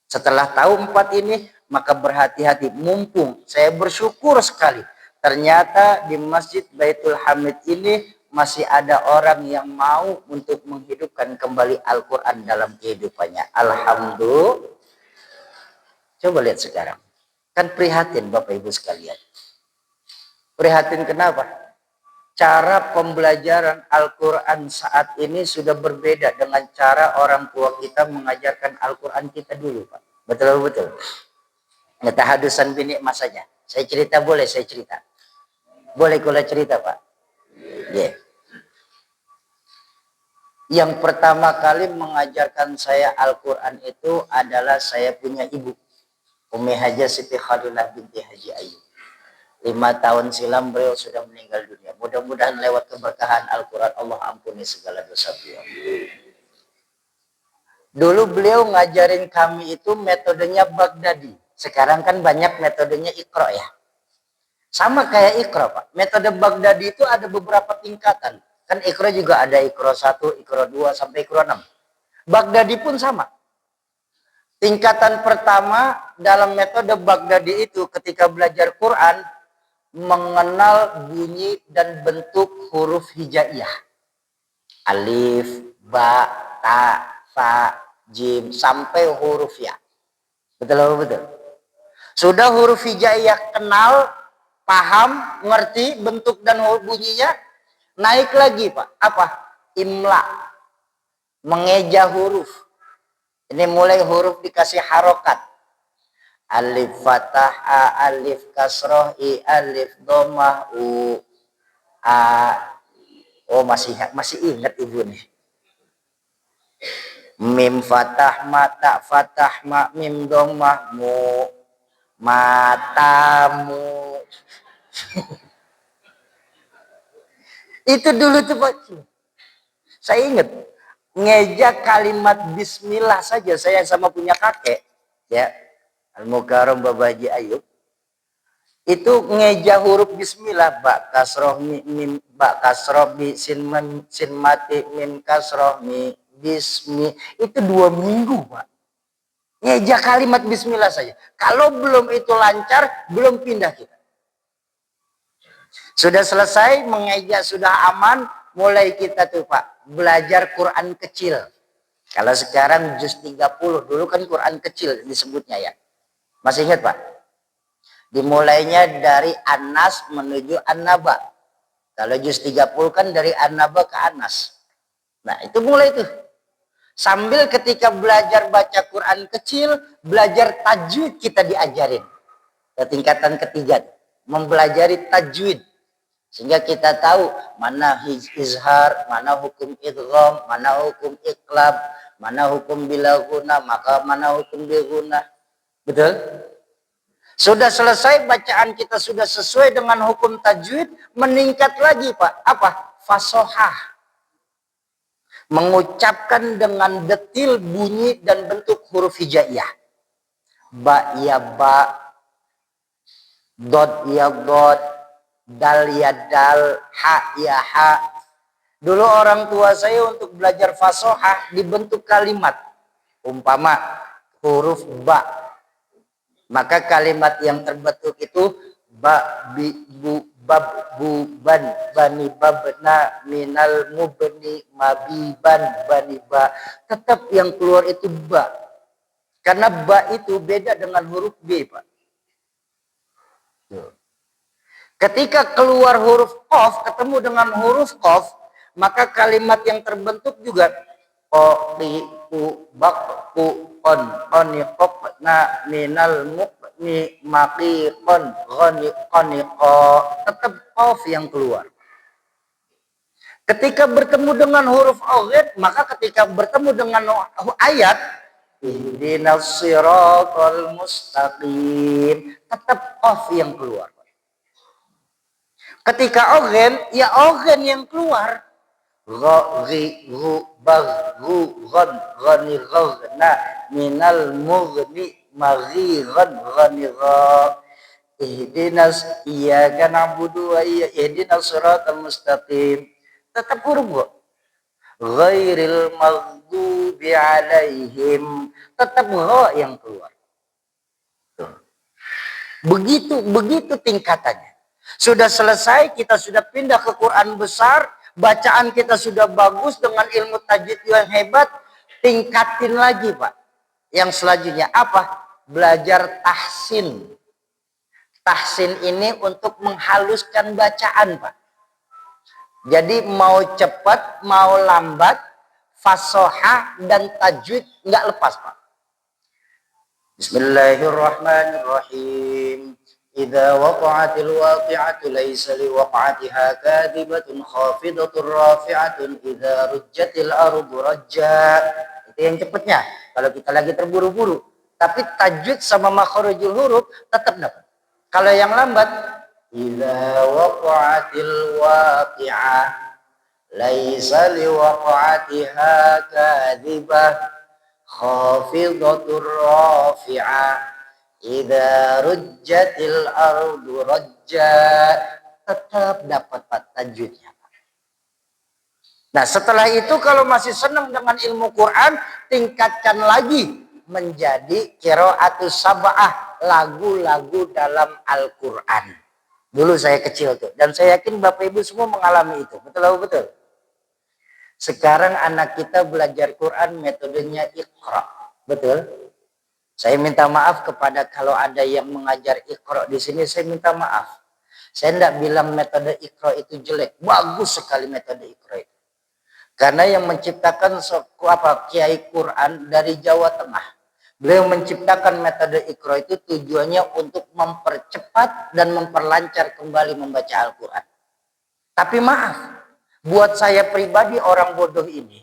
Setelah tahu 4 ini, maka berhati-hati. Mumpung saya bersyukur sekali. Ternyata di Masjid Baitul Hamid ini masih ada orang yang mau untuk menghidupkan kembali Al-Quran dalam kehidupannya. Alhamdulillah. Coba lihat sekarang. Kan prihatin Bapak Ibu sekalian. Prihatin kenapa? Cara pembelajaran Al-Quran saat ini sudah berbeda dengan cara orang tua kita mengajarkan Al-Quran kita dulu, Pak. Betul-betul. Tahadusan bini masanya. Saya cerita boleh, saya cerita. Boleh kalau cerita, Pak? Yeah. Yang pertama kali mengajarkan saya Al-Quran itu adalah saya punya ibu. Umi Haja Siti Khadilah binti Haji Ayub. 5 tahun silam beliau sudah meninggal dunia. Mudah-mudahan lewat keberkahan Al-Quran Allah ampuni segala dosa beliau. Dulu beliau ngajarin kami itu metodenya Baghdadi. Sekarang kan banyak metodenya Iqra ya. Sama kayak Iqra, Pak. Metode Baghdadi itu ada beberapa tingkatan. Kan Iqra juga ada Iqra 1, Iqra 2, sampai Iqra 6. Baghdadi pun sama. Tingkatan pertama dalam metode Baghdadi itu ketika belajar Quran, mengenal bunyi dan bentuk huruf hijaiyah. Alif, ba, ta, fa, jim, sampai huruf ya. Betul apa betul? Sudah huruf hijaiyah kenal, paham, ngerti bentuk dan bunyinya, naik lagi Pak. Apa? Imla. Mengeja huruf. Ini mulai huruf dikasih harokat. Alif fathah, a, alif kasroh, i, alif domah, u, a. Oh masih ingat ibu nih. Mim fathah, mata fathah, ma, mim domah, mu, matamu. Itu dulu tuh Pak. Saya ingat. Ngeja kalimat bismillah saja saya sama punya kakek. Ya. Al-Mukarram Bapak Haji Ayub. Itu ngeja huruf bismillah. Ba kasroh mim, ba kasroh bi sin mati mim kasroh mi bismi. Itu 2 minggu Pak. Ngeja kalimat bismillah saja. Kalau belum itu lancar, belum pindah kita. Sudah selesai mengeja, sudah aman, mulai kita tuh Pak, belajar Quran kecil. Kalau sekarang juz 30, dulu kan Quran kecil disebutnya ya. Masih ingat Pak? Dimulainya dari An-Nas menuju An-Naba. Kalau juz 30 kan dari An-Naba ke An-Nas. Nah itu mulai tuh. Sambil ketika belajar baca Quran kecil, belajar tajwid kita diajarin. Ke tingkatan ketiga, mempelajari tajwid. Sehingga kita tahu mana izhar, mana hukum idgham, mana hukum iqlab, mana hukum bila guna, maka mana hukum bi guna. Betul? Sudah selesai bacaan kita sudah sesuai dengan hukum tajwid, meningkat lagi Pak. Apa? Fasohah. Mengucapkan dengan detil bunyi dan bentuk huruf hijaiyah. Ba ya ba, dot ya dot, dal ya dal, ha ya ha. Dulu orang tua saya untuk belajar fasohah dibentuk kalimat. Umpama huruf ba. Maka kalimat yang terbentuk itu ba, bi, bu, bab, bu, ban, bani, babna, minal, mubni, mabiban, bani, ba. Tetap yang keluar itu ba. Karena ba itu beda dengan huruf B, Pak. Ketika keluar huruf qaf ketemu dengan huruf qaf, maka kalimat yang terbentuk juga o li u bak ku on oni qaf na minal mukni maqi qon ghani qani qa, tetap qaf yang keluar. Ketika bertemu dengan huruf aghaid, maka ketika bertemu dengan ayat ihdinas siratal mustaqim, tetap qaf yang keluar. Ketika ogen, ya ogen yang keluar. Ghi, gu, bag, gu, gon, goni, gogna, minal, mugni, maghi, gon, goni, go. Ihdinas, iyyaka na'budu wa ihdinas siratal mustaqim. Tetap huruf go. Ghairil maghdubi alaihim. Tetap go yang keluar. Begitu tingkatannya. Sudah selesai, kita sudah pindah ke Quran besar, bacaan kita sudah bagus dengan ilmu tajwid yang hebat, tingkatin lagi Pak. Yang selanjutnya apa? Belajar tahsin. Tahsin ini untuk menghaluskan bacaan Pak. Jadi mau cepat, mau lambat, fasohah dan tajwid nggak lepas Pak. Bismillahirrahmanirrahim. Idza waqa'atil waqi'atu laysa liwaqa'atiha kadhibatun khafidatur rafi'atun idza rujjatil ardu rajja. Itu yang cepatnya. Kalau kita lagi terburu-buru, tapi tajwid sama makharijul huruf tetap dapat. Kalau yang lambat, idza waqa'atil waqi'ah laysa liwaqa'atiha kadhibah khafidatur rafi'ah idza rujjatil ardu rajja, tetap dapat tajwidnya. Nah, setelah itu kalau masih senang dengan ilmu Quran, tingkatkan lagi menjadi qiraatus sab'ah, lagu-lagu dalam Al-Qur'an. Dulu saya kecil tuh, dan saya yakin Bapak Ibu semua mengalami itu. Betul. Sekarang anak kita belajar Quran metodenya Iqra. Betul? Saya minta maaf kepada kalau ada yang mengajar Iqra di sini, saya minta maaf. Saya tidak bilang metode Iqra itu jelek. Bagus sekali metode Iqra itu. Karena yang menciptakan Kiai Quran dari Jawa Tengah. Beliau menciptakan metode Iqra itu tujuannya untuk mempercepat dan memperlancar kembali membaca Al-Quran. Tapi maaf, buat saya pribadi orang bodoh ini,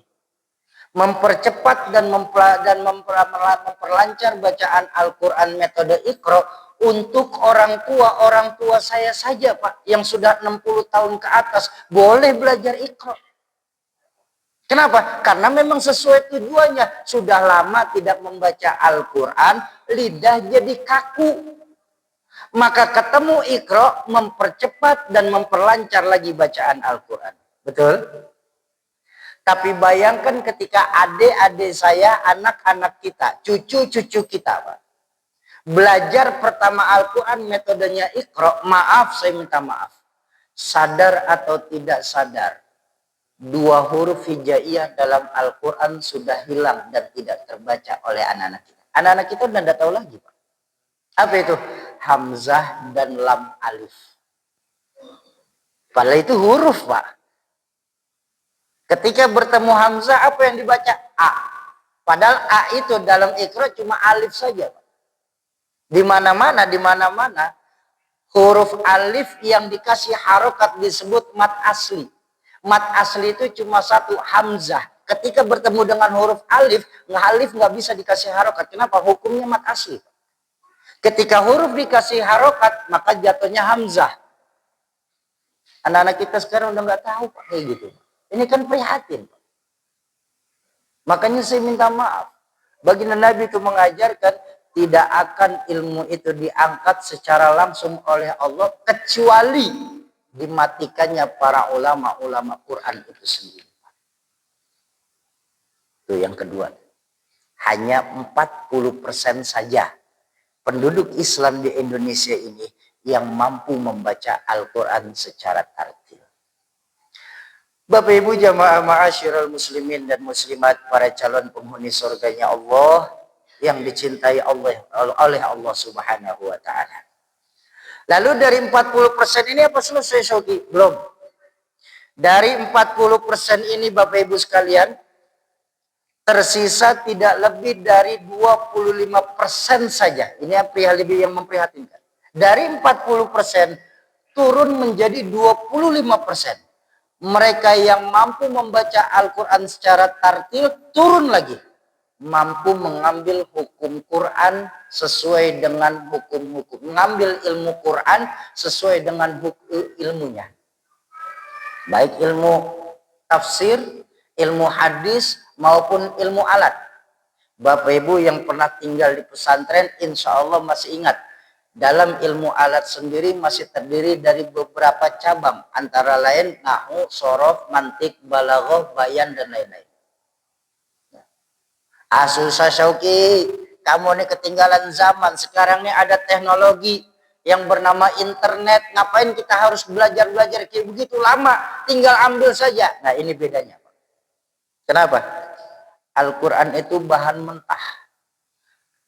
mempercepat dan memperlancar bacaan Al-Quran metode Iqra untuk orang tua saya saja Pak, yang sudah 60 tahun ke atas boleh belajar Iqra. Kenapa? Karena memang sesuai tujuannya. Sudah lama tidak membaca Al-Quran, lidah jadi kaku. Maka ketemu Iqra mempercepat dan memperlancar lagi bacaan Al-Quran. Betul? Tapi bayangkan ketika adik-adik saya, anak-anak kita, cucu-cucu kita, Pak, belajar pertama Al-Quran metodenya Iqra, maaf, saya minta maaf. Sadar atau tidak sadar, dua huruf hijaiyah dalam Al-Quran sudah hilang dan tidak terbaca oleh anak-anak kita. Anak-anak kita udah tidak tahu lagi, Pak. Apa itu? Hamzah dan lam alif. Padahal itu huruf, Pak. Ketika bertemu Hamzah, apa yang dibaca? A. Padahal A itu dalam Iqra cuma alif saja. Di mana-mana, huruf alif yang dikasih harokat disebut mat asli. Mat asli itu cuma satu, Hamzah. Ketika bertemu dengan huruf alif nggak bisa dikasih harokat. Kenapa? Hukumnya mat asli. Ketika huruf dikasih harokat, maka jatuhnya Hamzah. Anak-anak kita sekarang udah nggak tahu, Pak, kayak gitu. Ini kan prihatin. Makanya saya minta maaf. Baginda Nabi itu mengajarkan tidak akan ilmu itu diangkat secara langsung oleh Allah kecuali dimatikannya para ulama-ulama Quran itu sendiri. Itu yang kedua. Hanya 40% saja penduduk Islam di Indonesia ini yang mampu membaca Al-Quran secara tartil. Bapak Ibu jamaah ma'asyiral muslimin dan muslimat, para calon penghuni surganya Allah yang dicintai oleh Allah Subhanahu wa taala. Lalu dari 40% ini apa selesai, Syauki? Belum. Dari 40% ini Bapak Ibu sekalian, tersisa tidak lebih dari 25% saja. Ini lebih yang memprihatinkan. Dari 40% turun menjadi 25%. Mereka yang mampu membaca Al-Quran secara tartil turun lagi. Mampu mengambil hukum Quran sesuai dengan hukum-hukum. Mengambil ilmu Quran sesuai dengan ilmunya. Baik ilmu tafsir, ilmu hadis, maupun ilmu alat. Bapak Ibu yang pernah tinggal di pesantren, insya Allah masih ingat. Dalam ilmu alat sendiri masih terdiri dari beberapa cabang, antara lain nahwu, sorof, mantik, balaghah, bayan, dan lain-lain. Susah, Syauki, kamu ini ketinggalan zaman. Sekarang ini ada teknologi yang bernama internet. Ngapain kita harus belajar-belajar kayak begitu lama? Tinggal ambil saja. Nah, ini bedanya, Pak. Kenapa? Al-Quran itu bahan mentah.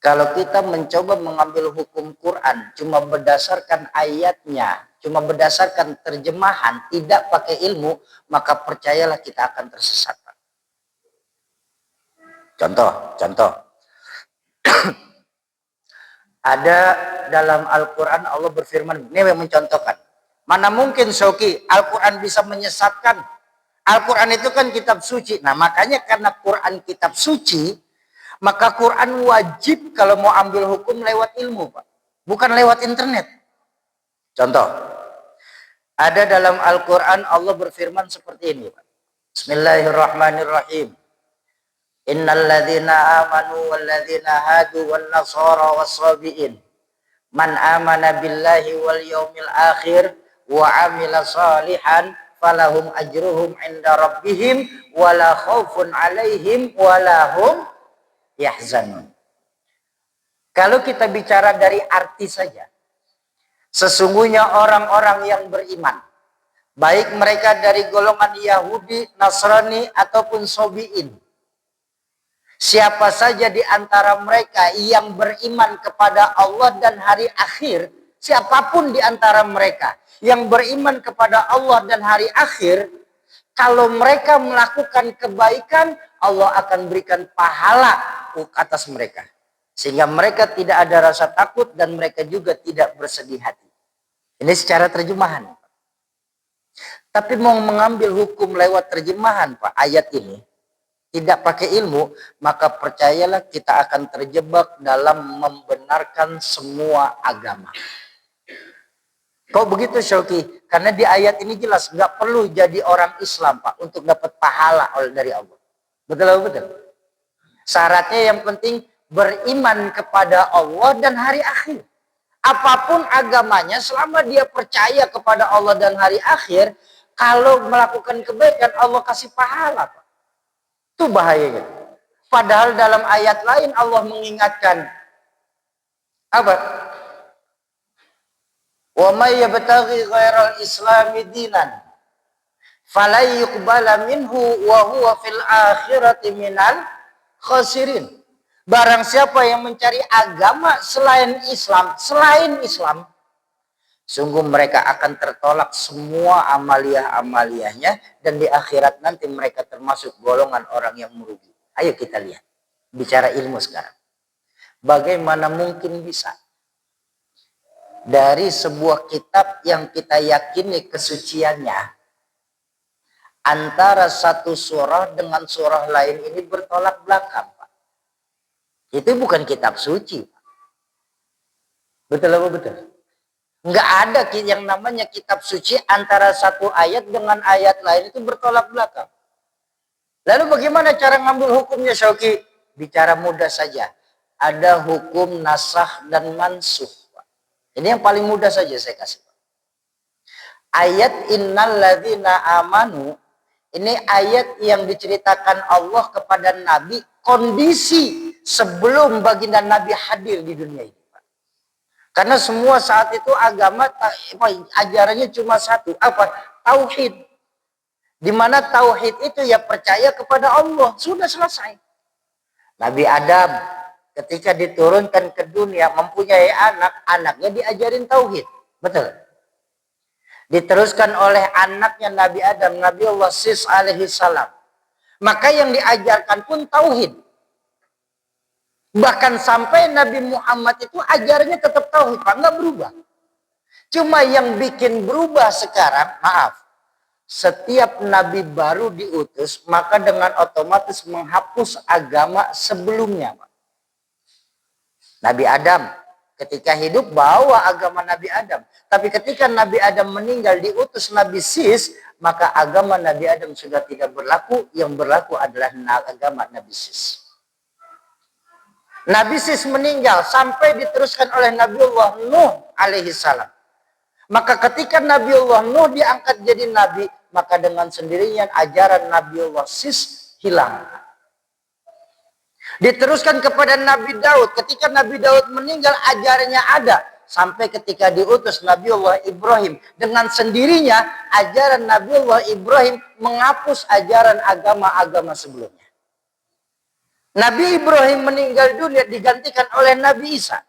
Kalau kita mencoba mengambil hukum Quran cuma berdasarkan ayatnya, cuma berdasarkan terjemahan, tidak pakai ilmu, maka percayalah kita akan tersesat. Contoh. Ada dalam Al-Quran Allah berfirman, ini yang mencontohkan. Mana mungkin, Syauki, Al-Quran bisa menyesatkan? Al-Quran itu kan kitab suci. Nah, makanya karena Quran kitab suci, maka Quran wajib kalau mau ambil hukum lewat ilmu, Pak. Bukan lewat internet. Contoh. Ada dalam Al-Quran Allah berfirman seperti ini, Pak. Bismillahirrahmanirrahim. Innal ladzina amanu wal ladzina hadu wan nasara was-sabiin man amana billahi wal yaumil akhir wa amila salihan falahum ajruhum inda rabbihim wala khaufun alaihim wala hum yahzanun. Kalau kita bicara dari arti saja, sesungguhnya orang-orang yang beriman, baik mereka dari golongan Yahudi, Nasrani, ataupun Sobiin, siapa saja di antara mereka yang beriman kepada Allah dan hari akhir, siapapun di antara mereka yang beriman kepada Allah dan hari akhir, kalau mereka melakukan kebaikan, Allah akan berikan pahala atas mereka. Sehingga mereka tidak ada rasa takut dan mereka juga tidak bersedih hati. Ini secara terjemahan. Tapi mau mengambil hukum lewat terjemahan, Pak, ayat ini, tidak pakai ilmu, maka percayalah kita akan terjebak dalam membenarkan semua agama. Kok begitu, Syauki? Karena di ayat ini jelas nggak perlu jadi orang Islam, Pak, untuk dapat pahala dari Allah. Betul. Syaratnya yang penting beriman kepada Allah dan hari akhir. Apapun agamanya, selama dia percaya kepada Allah dan hari akhir, kalau melakukan kebaikan Allah kasih pahala, Pak. Itu bahayanya. Padahal dalam ayat lain Allah mengingatkan apa? Wa may yabtaghi ghairal islami dinan fala yuqbala minhu wa huwa fil akhirati minal khasirin. Barang siapa yang mencari agama selain Islam, sungguh mereka akan tertolak semua amaliah-amaliyahnya dan di akhirat nanti mereka termasuk golongan orang yang merugi. Ayo kita lihat. Bicara ilmu sekarang. Bagaimana mungkin bisa dari sebuah kitab yang kita yakini kesuciannya antara satu surah dengan surah lain ini bertolak belakang, Pak. Itu bukan kitab suci, Pak. Betul apa betul? Enggak ada yang namanya kitab suci antara satu ayat dengan ayat lain itu bertolak belakang. Lalu bagaimana cara ngambil hukumnya, Syauki? Bicara mudah saja. Ada hukum nasakh dan mansuh. Ini yang paling mudah saja saya kasih. Ayat innal ladzina amanu, ini ayat yang diceritakan Allah kepada Nabi kondisi sebelum baginda Nabi hadir di dunia ini. Karena semua saat itu agama ajarannya cuma satu, apa? Tauhid. Di mana tauhid itu ya percaya kepada Allah, sudah selesai. Nabi Adam ketika diturunkan ke dunia mempunyai anak, anaknya diajarin tauhid. Betul. Diteruskan oleh anaknya Nabi Adam, Nabi Allah Sis alaihi salam. Maka yang diajarkan pun tauhid. Bahkan sampai Nabi Muhammad itu ajarannya tetap tauhid, Pak, nggak berubah. Cuma yang bikin berubah sekarang, maaf, setiap nabi baru diutus, maka dengan otomatis menghapus agama sebelumnya, Pak. Nabi Adam ketika hidup bawa agama Nabi Adam. Tapi ketika Nabi Adam meninggal diutus Nabi Sis, maka agama Nabi Adam sudah tidak berlaku. Yang berlaku adalah agama Nabi Sis. Nabi Sis meninggal sampai diteruskan oleh Nabiullah Nuh alaihi salam. Maka ketika Nabiullah Nuh diangkat jadi nabi, maka dengan sendirinya ajaran Nabiullah Sis hilang. Diteruskan kepada Nabi Daud. Ketika Nabi Daud meninggal, ajarannya ada. Sampai ketika diutus Nabiullah Ibrahim. Dengan sendirinya, ajaran Nabiullah Ibrahim menghapus ajaran agama-agama sebelumnya. Nabi Ibrahim meninggal dunia digantikan oleh Nabi Isa.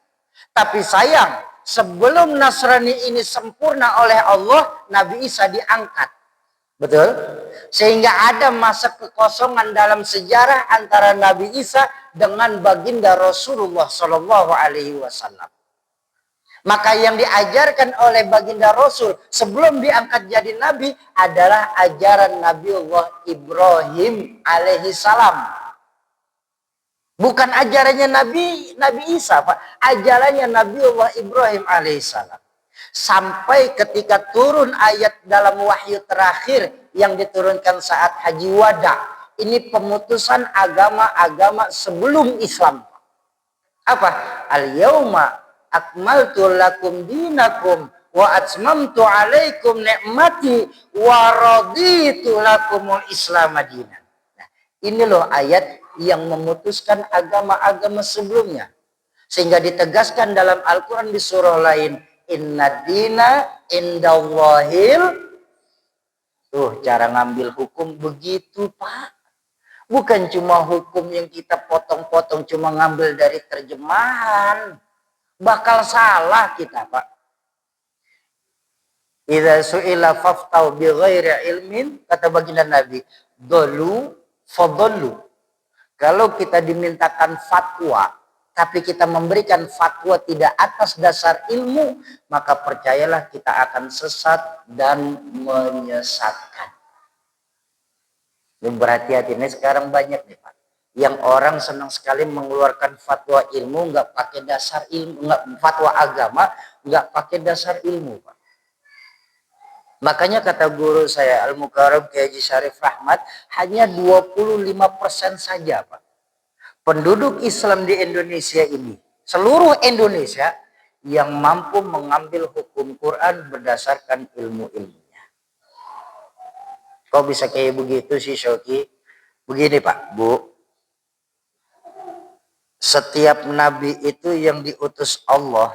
Tapi sayang, sebelum Nasrani ini sempurna oleh Allah, Nabi Isa diangkat. Betul? Sehingga ada masa kekosongan dalam sejarah antara Nabi Isa dengan baginda Rasulullah Shallallahu Alaihi Wasallam. Maka yang diajarkan oleh baginda Rasul sebelum diangkat jadi nabi adalah ajaran Nabiullah Ibrahim alaihi salam. Bukan ajarannya Nabi Isa, Pak. Ajarannya Nabiullah Ibrahim alaihi salam. Sampai ketika turun ayat dalam wahyu terakhir yang diturunkan saat Haji Wada. Ini pemutusan agama-agama sebelum Islam. Apa? Al-yawma akmaltu lakum dinakum wa atmamtu alaikum ni'mati wa raditu lakumul islam dinan. Nah, ini loh ayat yang memutuskan agama-agama sebelumnya. Sehingga ditegaskan dalam Al-Quran di surah lain. Inna dina indallahil. Tuh cara ngambil hukum begitu, Pak. Bukan cuma hukum yang kita potong-potong cuma ngambil dari terjemahan. Bakal salah kita, Pak. Idza su'ila faftau bi ghairi ilmin, kata baginda Nabi, dolu fadallu. Kalau kita dimintakan fatwa, tapi kita memberikan fatwa tidak atas dasar ilmu, maka percayalah kita akan sesat dan menyesatkan. Ini berhati-hati, ini sekarang banyak nih, Pak. Yang orang senang sekali mengeluarkan fatwa ilmu, nggak pakai dasar ilmu, nggak fatwa agama, nggak pakai dasar ilmu, Pak. Makanya kata guru saya Al-Mukarram Kiai Haji Syarif Rahmat, hanya 25% saja, Pak, penduduk Islam di Indonesia ini, seluruh Indonesia, yang mampu mengambil hukum Quran berdasarkan ilmu-ilmunya. Kok bisa kayak begitu sih, Syauki? Begini Pak, Bu, setiap nabi itu yang diutus Allah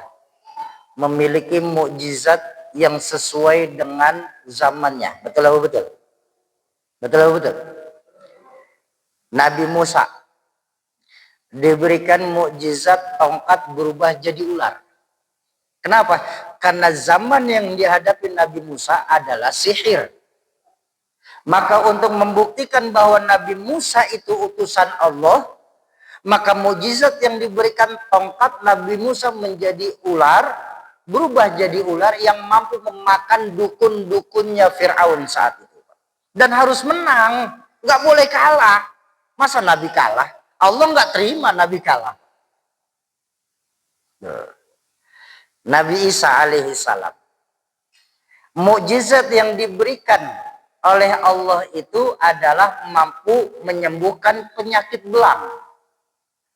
memiliki mukjizat yang sesuai dengan zamannya. Betul atau betul? Betul atau betul? Nabi Musa diberikan mukjizat tongkat berubah jadi ular. Kenapa? Karena zaman yang dihadapi Nabi Musa adalah sihir. Maka untuk membuktikan bahwa Nabi Musa itu utusan Allah, maka mukjizat yang diberikan tongkat Nabi Musa menjadi ular, berubah jadi ular yang mampu memakan dukun-dukunnya Fir'aun saat itu. Dan harus menang, nggak boleh kalah. Masa Nabi kalah? Allah nggak terima Nabi kalah. Nabi Isa alaihi salam, mukjizat yang diberikan oleh Allah itu adalah mampu menyembuhkan penyakit belang.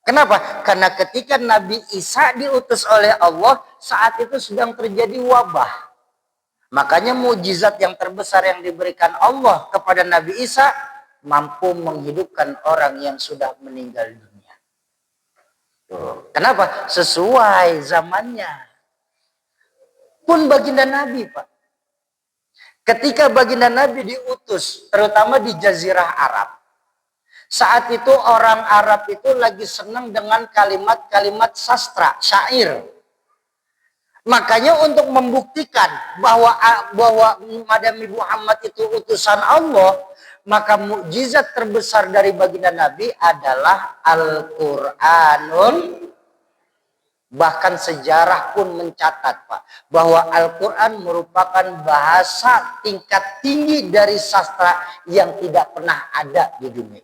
Kenapa? Karena ketika Nabi Isa diutus oleh Allah, saat itu sedang terjadi wabah. Makanya mukjizat yang terbesar yang diberikan Allah kepada Nabi Isa mampu menghidupkan orang yang sudah meninggal dunia. Kenapa? Sesuai zamannya. Pun baginda Nabi, Pak. Ketika baginda Nabi diutus, terutama di Jazirah Arab, saat itu orang Arab itu lagi senang dengan kalimat-kalimat sastra, syair. Makanya untuk membuktikan bahwa Nabi Muhammad itu utusan Allah, maka mukjizat terbesar dari baginda Nabi adalah Al-Qur'anun. Bahkan sejarah pun mencatat, Pak, bahwa Al-Quran merupakan bahasa tingkat tinggi dari sastra yang tidak pernah ada di dunia.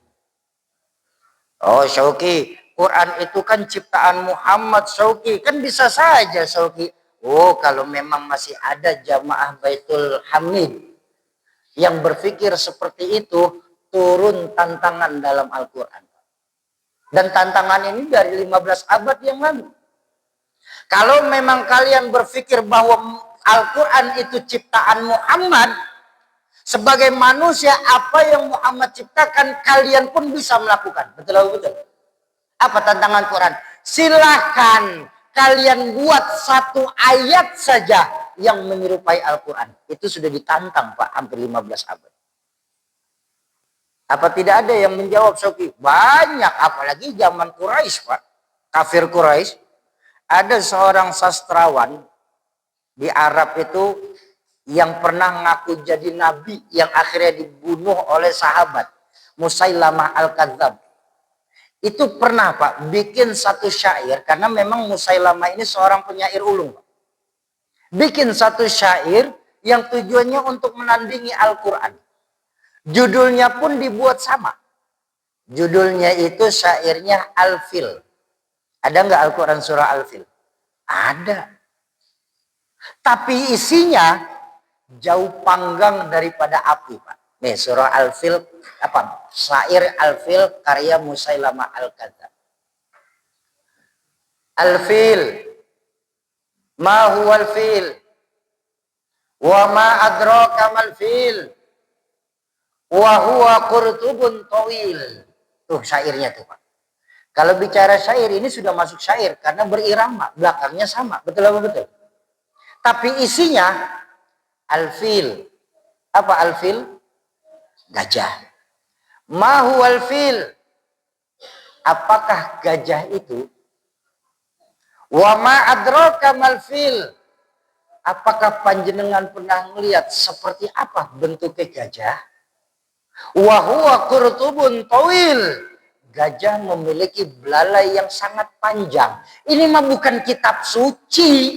Oh, Syauqi, Quran itu kan ciptaan Muhammad, Syauqi. Kan bisa saja, Syauqi. Oh, kalau memang masih ada jamaah Baitul Hamid yang berpikir seperti itu, turun tantangan dalam Al-Quran. Dan tantangan ini dari 15 abad yang lalu. Kalau memang kalian berpikir bahwa Al-Quran itu ciptaan Muhammad, sebagai manusia apa yang Muhammad ciptakan kalian pun bisa melakukan. Betul atau betul? Apa tantangan Quran? Silahkan kalian buat satu ayat saja yang menyerupai Al-Quran. Itu sudah ditantang, Pak, hampir 15 abad. Apa tidak ada yang menjawab, Syauqi? Banyak, apalagi zaman Quraisy, Pak. Kafir Quraisy. Ada seorang sastrawan di Arab itu yang pernah ngaku jadi nabi yang akhirnya dibunuh oleh sahabat, Musailamah Al-Kadzab. Itu pernah, Pak, bikin satu syair, karena memang Musailamah ini seorang penyair ulung, Pak. Bikin satu syair yang tujuannya untuk menandingi Al-Quran. Judulnya pun dibuat sama. Judulnya itu syairnya Al-Fil. Ada nggak Al-Quran surah Al-Fil? Ada. Tapi isinya jauh panggang daripada api, Pak. Nih, surah Al-Fil, apa? Syair Al-Fil karya Musailamah Al-Kadzab. Al-Fil. Ma huwal fil? Wa ma adraka mal fil? Wa huwa qurtubun tawil. Tuh syairnya tuh, Pak. Kalau bicara syair ini sudah masuk syair karena berirama, belakangnya sama, betul apa betul? Tapi isinya al-fil. Apa al-fil? Gajah. Ma huwal fil? Apakah gajah itu? Wa ma adraka mal fil? Apakah panjenengan pernah melihat seperti apa bentuknya gajah? Wa huwa qurtubun tawil. Gajah memiliki belalai yang sangat panjang. Ini mah bukan kitab suci.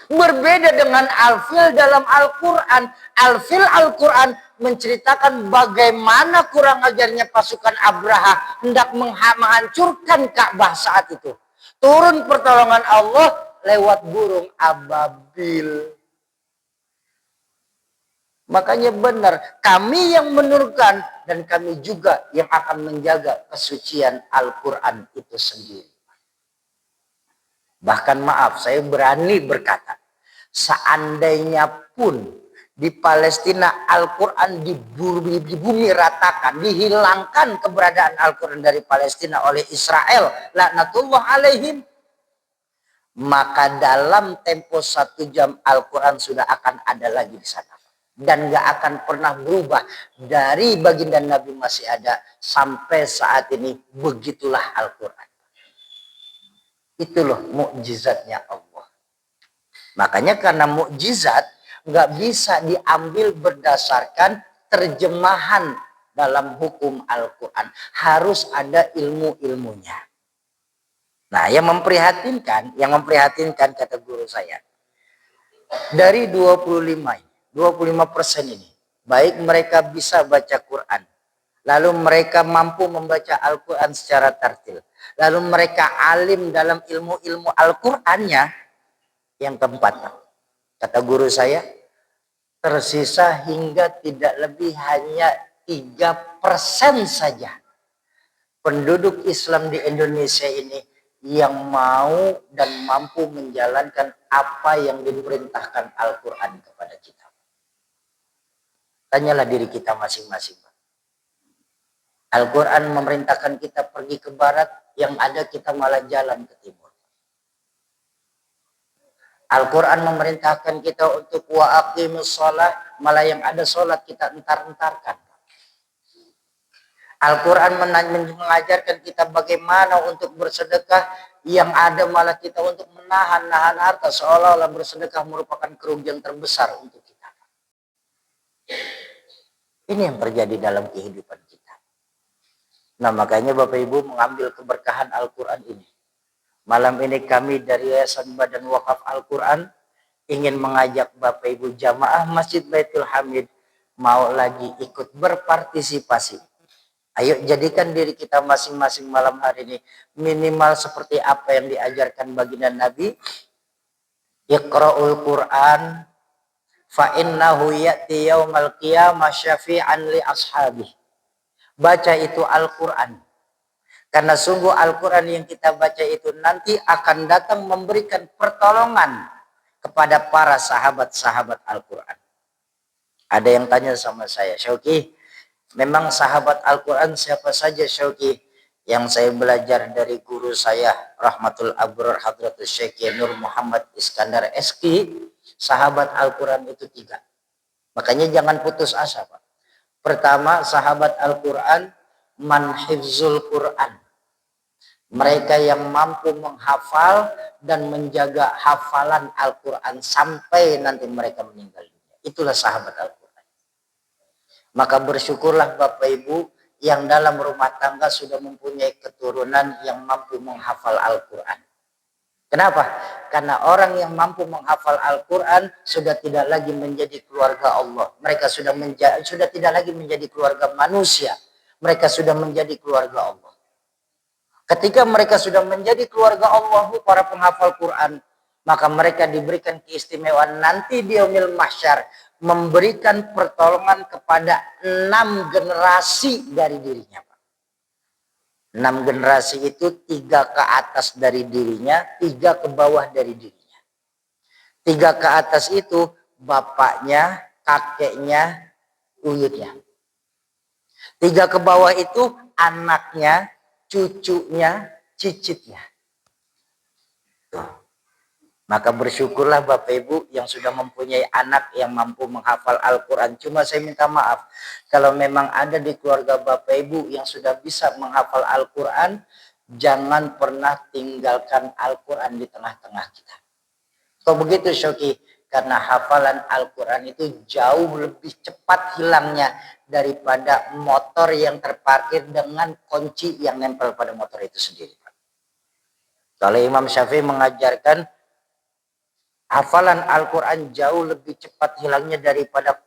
Berbeda dengan Al-Fil dalam Al-Quran. Al-Fil Al-Quran menceritakan bagaimana kurang ajarnya pasukan Abraha hendak menghancurkan Ka'bah saat itu. Turun pertolongan Allah lewat burung ababil. Makanya benar, kami yang menurunkan dan kami juga yang akan menjaga kesucian Al-Quran itu sendiri. Bahkan maaf, saya berani berkata, seandainya pun Di Palestina Al-Quran di bumi ratakan, dihilangkan keberadaan Al-Quran dari Palestina oleh Israel, laknatullah alaihim, maka dalam tempo 1 jam Al-Quran sudah akan ada lagi di sana dan gak akan pernah berubah. Dari baginda Nabi masih ada sampai saat ini. Begitulah Al-Quran. Itu loh mukjizatnya Allah. Makanya karena mukjizat nggak bisa diambil berdasarkan terjemahan dalam hukum Al-Quran. Harus ada ilmu-ilmunya. Nah, yang memprihatinkan kata guru saya, dari 25% ini, baik mereka bisa baca Quran, lalu mereka mampu membaca Al-Quran secara tartil, lalu mereka alim dalam ilmu-ilmu Al-Qurannya, yang keempat, kata guru saya, tersisa hingga tidak lebih hanya 3% saja penduduk Islam di Indonesia ini yang mau dan mampu menjalankan apa yang diperintahkan Al-Quran kepada kita. Tanyalah diri kita masing-masing. Al-Quran memerintahkan kita pergi ke barat, yang ada kita malah jalan ke timur. Al-Quran memerintahkan kita untuk wa aqimus shalah, malah yang ada sholat kita entar-entarkan. Al-Quran mengajarkan kita bagaimana untuk bersedekah, yang ada malah kita untuk menahan harta, seolah-olah bersedekah merupakan kerugian terbesar untuk kita. Ini yang terjadi dalam kehidupan kita. Nah, makanya Bapak Ibu mengambil keberkahan Al-Quran ini. Malam ini kami dari Yayasan Badan Wakaf Al-Quran ingin mengajak Bapak Ibu jamaah Masjid Baitul Hamid mau lagi ikut berpartisipasi. Ayo jadikan diri kita masing-masing malam hari ini minimal seperti apa yang diajarkan baginda Nabi. Iqra'ul Quran fa innahu ya'ti yaumal qiyamah syafi'an li ashabi. Baca itu Al-Quran. Karena sungguh Al-Quran yang kita baca itu nanti akan datang memberikan pertolongan kepada para sahabat-sahabat Al-Quran. Ada yang tanya sama saya, Syauki, memang sahabat Al-Quran siapa saja, Syauki? Yang saya belajar dari guru saya, Rahmatul Abror Hadratul Syekh Nur Muhammad Iskandar SQ, sahabat Al-Quran itu 3. Makanya jangan putus asa, Pak. Pertama, sahabat Al-Quran, man hifzul Quran. Mereka yang mampu menghafal dan menjaga hafalan Al-Quran sampai nanti mereka meninggal dunia. Itulah sahabat Al-Quran. Maka bersyukurlah Bapak Ibu yang dalam rumah tangga sudah mempunyai keturunan yang mampu menghafal Al-Quran. Kenapa? Karena orang yang mampu menghafal Al-Quran sudah tidak lagi menjadi keluarga Allah. Mereka sudah tidak lagi menjadi keluarga manusia. Mereka sudah menjadi keluarga Allah. Ketika mereka sudah menjadi keluarga Allah, para penghafal Quran, maka mereka diberikan keistimewaan nanti di yaumil mahsyar, memberikan pertolongan kepada 6 generasi dari dirinya. 6 generasi itu 3 ke atas dari dirinya, 3 ke bawah dari dirinya. 3 ke atas itu bapaknya, kakeknya, uyutnya. 3 ke bawah itu anaknya, cucunya, cicitnya. Maka bersyukurlah Bapak Ibu yang sudah mempunyai anak yang mampu menghafal Al-Quran. Cuma saya minta maaf, kalau memang ada di keluarga Bapak Ibu yang sudah bisa menghafal Al-Quran, jangan pernah tinggalkan Al-Quran di tengah-tengah kita. Kok begitu, Syauki? Karena hafalan Al-Quran itu jauh lebih cepat hilangnya daripada motor yang terparkir dengan kunci yang nempel pada motor itu sendiri. Kalau Imam Syafi'i mengajarkan hafalan Al-Quran jauh lebih cepat hilangnya daripada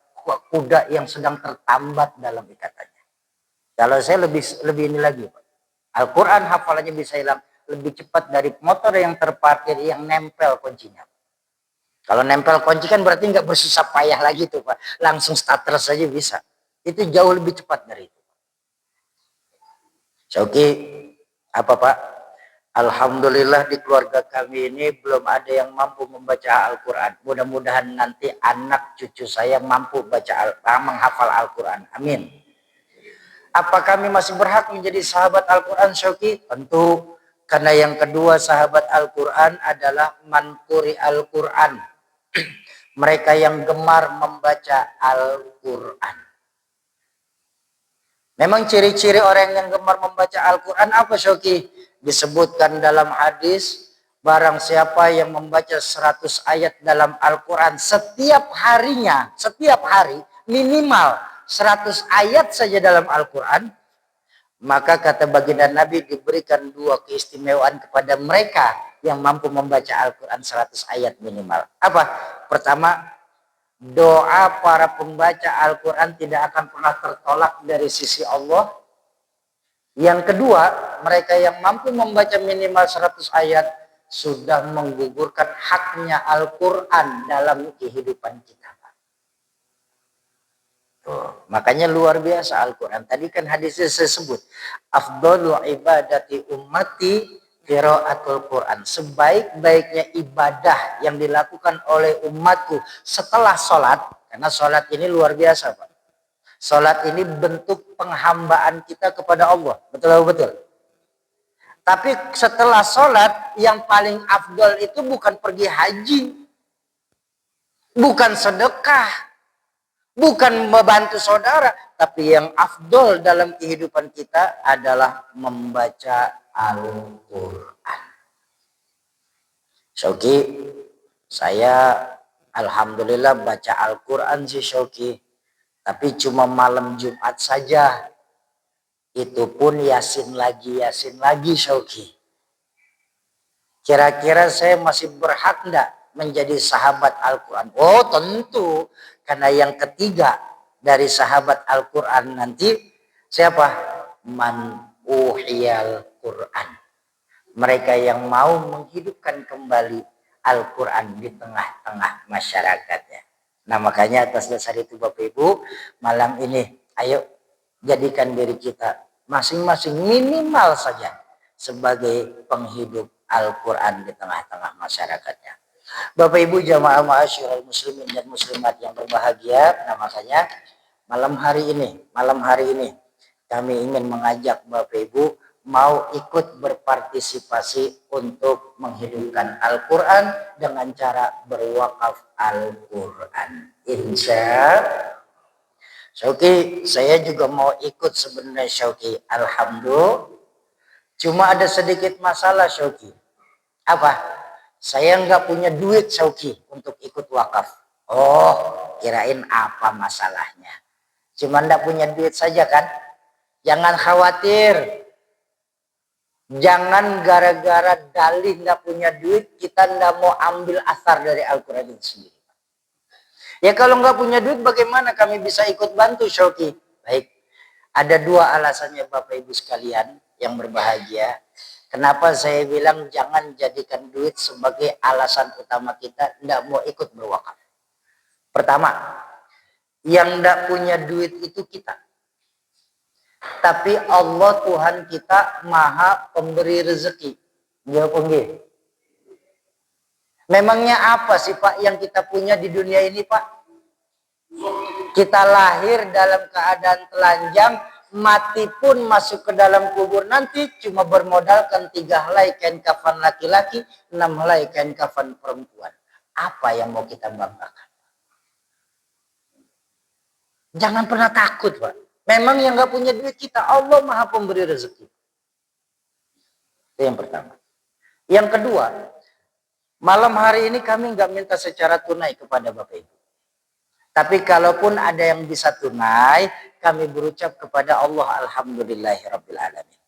kuda yang sedang tertambat dalam ikatannya. Kalau saya lebih ini lagi, Al-Quran hafalannya bisa hilang lebih cepat dari motor yang terparkir yang nempel kuncinya. Kalau nempel kunci kan berarti nggak bersusah payah lagi tuh Pak. Langsung starter saja bisa. Itu jauh lebih cepat dari itu. Oke, apa Pak? Alhamdulillah di keluarga kami ini belum ada yang mampu membaca Al-Quran. Mudah-mudahan nanti anak cucu saya mampu menghafal Al-Quran. Amin. Apa kami masih berhak menjadi sahabat Al-Quran, Syauki? Tentu. Karena yang kedua sahabat Al-Quran adalah mankuri Al-Quran. Mereka yang gemar membaca Al-Quran. Memang ciri-ciri orang yang gemar membaca Al-Quran apa, Syauki? Disebutkan dalam hadis, barang siapa yang membaca 100 ayat dalam Al-Quran setiap harinya, setiap hari minimal 100 ayat saja dalam Al-Quran, maka kata baginda Nabi diberikan 2 keistimewaan kepada mereka yang mampu membaca Al-Quran 100 ayat minimal. Apa? Pertama, doa para pembaca Al-Quran tidak akan pernah tertolak dari sisi Allah. Yang kedua, mereka yang mampu membaca minimal 100 ayat sudah menggugurkan haknya Al-Quran dalam kehidupan kita. Tuh, makanya luar biasa Al-Quran. Tadi kan hadisnya saya sebut. Afdalu ibadati ummati qiraatul Quran. Sebaik-baiknya ibadah yang dilakukan oleh umatku setelah sholat. Karena sholat ini luar biasa, Pak. Sholat ini bentuk penghambaan kita kepada Allah. Betul-betul. Tapi setelah sholat, yang paling afdal itu bukan pergi haji. Bukan sedekah. Bukan membantu saudara. Tapi yang afdal dalam kehidupan kita adalah membaca Al-Quran. Syauki, saya alhamdulillah baca Al-Quran sih Syauki. Tapi cuma malam Jumat saja. Itu pun Yasin lagi Syauki. Kira-kira saya masih berhak enggak menjadi sahabat Al-Quran? Oh tentu. Karena yang ketiga dari sahabat Al-Quran nanti siapa? Man uhiyal Quran. Mereka yang mau menghidupkan kembali Al-Quran di tengah-tengah masyarakatnya. Nah makanya atas dasar itu Bapak Ibu, malam ini ayo jadikan diri kita masing-masing minimal saja sebagai penghidup Al-Quran di tengah-tengah masyarakatnya. Bapak Ibu jamaah ma'asyiral muslimin dan muslimat yang berbahagia, nah makanya malam hari ini kami ingin mengajak Bapak Ibu mau ikut berpartisipasi untuk menghidupkan Al-Quran dengan cara berwakaf Al-Quran. Insya Syauki, saya juga mau ikut sebenarnya Syauki. Alhamdulillah. Cuma ada sedikit masalah Syauki. Apa? Saya nggak punya duit Syauki untuk ikut wakaf. Oh, kirain apa masalahnya? Cuma nggak punya duit saja kan? Jangan khawatir. Jangan gara-gara dalih nggak punya duit, kita nggak mau ambil asar dari Al-Quran itu sendiri. Ya kalau nggak punya duit, bagaimana kami bisa ikut bantu Syauki? Baik, ada 2 alasannya Bapak Ibu sekalian yang berbahagia. Kenapa saya bilang jangan jadikan duit sebagai alasan utama kita nggak mau ikut berwakaf. Pertama, yang nggak punya duit itu kita. Tapi Allah Tuhan kita maha pemberi rezeki. Jawab enggak. Memangnya apa sih Pak yang kita punya di dunia ini Pak? Kita lahir dalam keadaan telanjang, mati pun masuk ke dalam kubur nanti cuma bermodalkan 3 helai kain kafan laki-laki, 6 helai kain kafan perempuan. Apa yang mau kita banggakan? Jangan pernah takut Pak. Memang yang nggak punya duit kita, Allah maha pemberi rezeki. Itu yang pertama. Yang kedua, malam hari ini kami nggak minta secara tunai kepada Bapak Ibu. Tapi kalaupun ada yang bisa tunai, kami berucap kepada Allah alhamdulillahirrabbilalamin.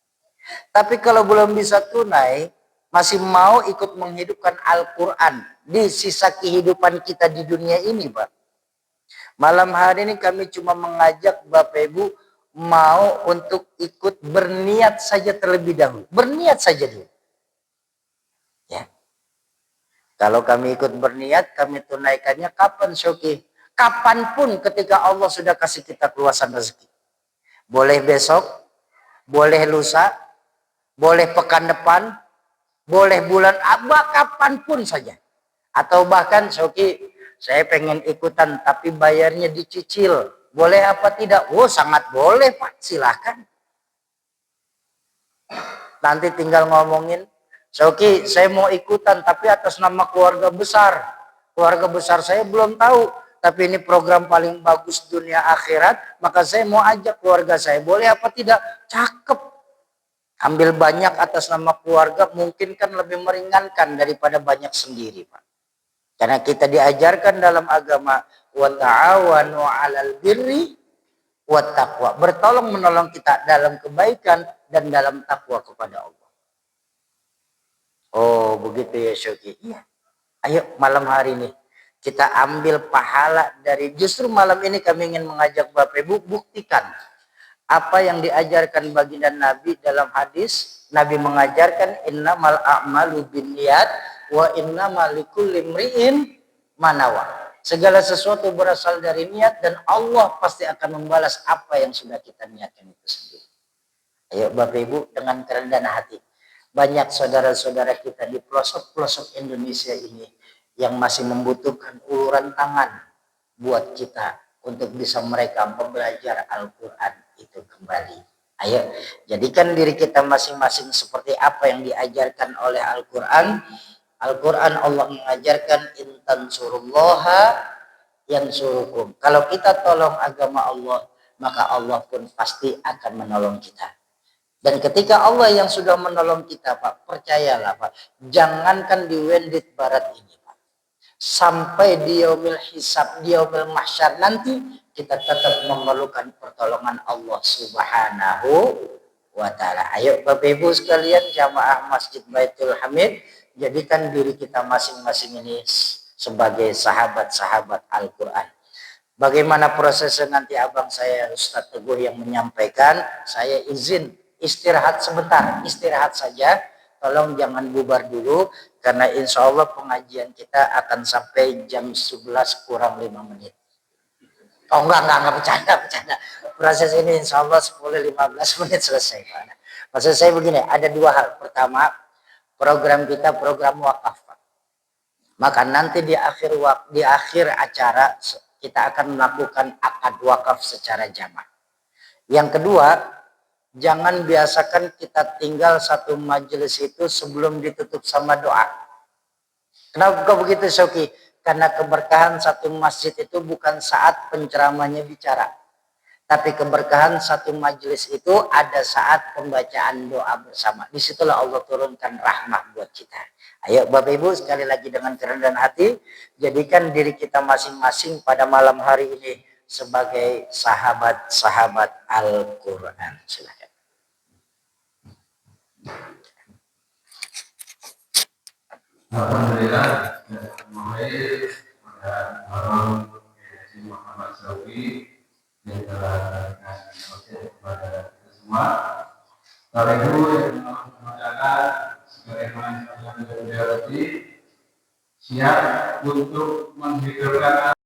Tapi kalau belum bisa tunai, masih mau ikut menghidupkan Al-Quran di sisa kehidupan kita di dunia ini Pak. Malam hari ini kami cuma mengajak Bapak Ibu mau untuk ikut berniat saja terlebih dahulu. Berniat saja dulu. Ya. Kalau kami ikut berniat, kami tunaikannya kapan Syauki? Kapanpun ketika Allah sudah kasih kita keluasan rezeki. Boleh besok, boleh lusa, boleh pekan depan, Boleh bulan Aba kapanpun saja. Atau bahkan Soki, saya pengen ikutan tapi bayarnya dicicil. Boleh apa tidak? Oh sangat boleh Pak, silahkan. Nanti tinggal ngomongin, Soki saya mau ikutan tapi atas nama keluarga besar. Keluarga besar saya belum tahu. Tapi ini program paling bagus dunia akhirat. Maka saya mau ajak keluarga saya. Boleh apa tidak? Cakep. Ambil banyak atas nama keluarga mungkin kan lebih meringankan daripada banyak sendiri, Pak. Karena kita diajarkan dalam agama wa ta'awanu 'alal birri wat taqwa. Bertolong menolong kita dalam kebaikan dan dalam takwa kepada Allah. Oh, begitu ya Syuki. Iya. Ayo malam hari ini kita ambil pahala dari justru malam ini kami ingin mengajak Bapak Ibu buktikan apa yang diajarkan baginda Nabi dalam hadis. Nabi mengajarkan innamal a'malu binniyat wa innamal likulli imri'in manawa. Segala sesuatu berasal dari niat dan Allah pasti akan membalas apa yang sudah kita niatkan itu sendiri. Ayo Bapak Ibu dengan kerendahan hati. Banyak saudara-saudara kita di pelosok-pelosok Indonesia ini yang masih membutuhkan uluran tangan buat kita untuk bisa mereka belajar Al-Quran itu kembali. Ayo, jadikan diri kita masing-masing seperti apa yang diajarkan oleh Al-Quran. Al-Quran Allah mengajarkan intan surullaha yang surukum. Kalau kita tolong agama Allah, maka Allah pun pasti akan menolong kita. Dan ketika Allah yang sudah menolong kita, Pak, percayalah, Pak, jangankan di Wendit Barat ini, Pak, sampai di yaumil hisab, di yaumil mahsyar nanti, kita tetap memerlukan pertolongan Allah Subhanahu wa ta'ala. Ayo Bapak Ibu sekalian, jamaah Masjid Baitul Hamid, jadikan diri kita masing-masing ini sebagai sahabat-sahabat Al-Quran. Bagaimana prosesnya nanti abang saya Ustadz Teguh yang menyampaikan. Saya izin istirahat sebentar, istirahat saja. Tolong jangan bubar dulu, karena insya Allah pengajian kita akan sampai jam 11 kurang 5 menit. Oh enggak bercanda. Proses ini insya Allah 10-15 menit selesai. Maksud saya begini, ada dua hal. Pertama, program kita program wakaf. Maka nanti di akhir acara kita akan melakukan akad wakaf secara jamaah. Yang kedua, jangan biasakan kita tinggal satu majelis itu sebelum ditutup sama doa. Kenapa begitu Syuki? Karena keberkahan satu masjid itu bukan saat penceramahnya bicara. Tapi keberkahan satu majelis itu ada saat pembacaan doa bersama. Disitulah Allah turunkan rahmah buat kita. Ayo Bapak Ibu sekali lagi dengan kerendahan hati, jadikan diri kita masing-masing pada malam hari ini sebagai sahabat-sahabat Al-Quran. Silakan. Alhamdulillah, Muhammad Sawi yang telah kasih kepada kita semua. Bapak Ibu yang berada sebagaimana yang sudah siap untuk menghidupkan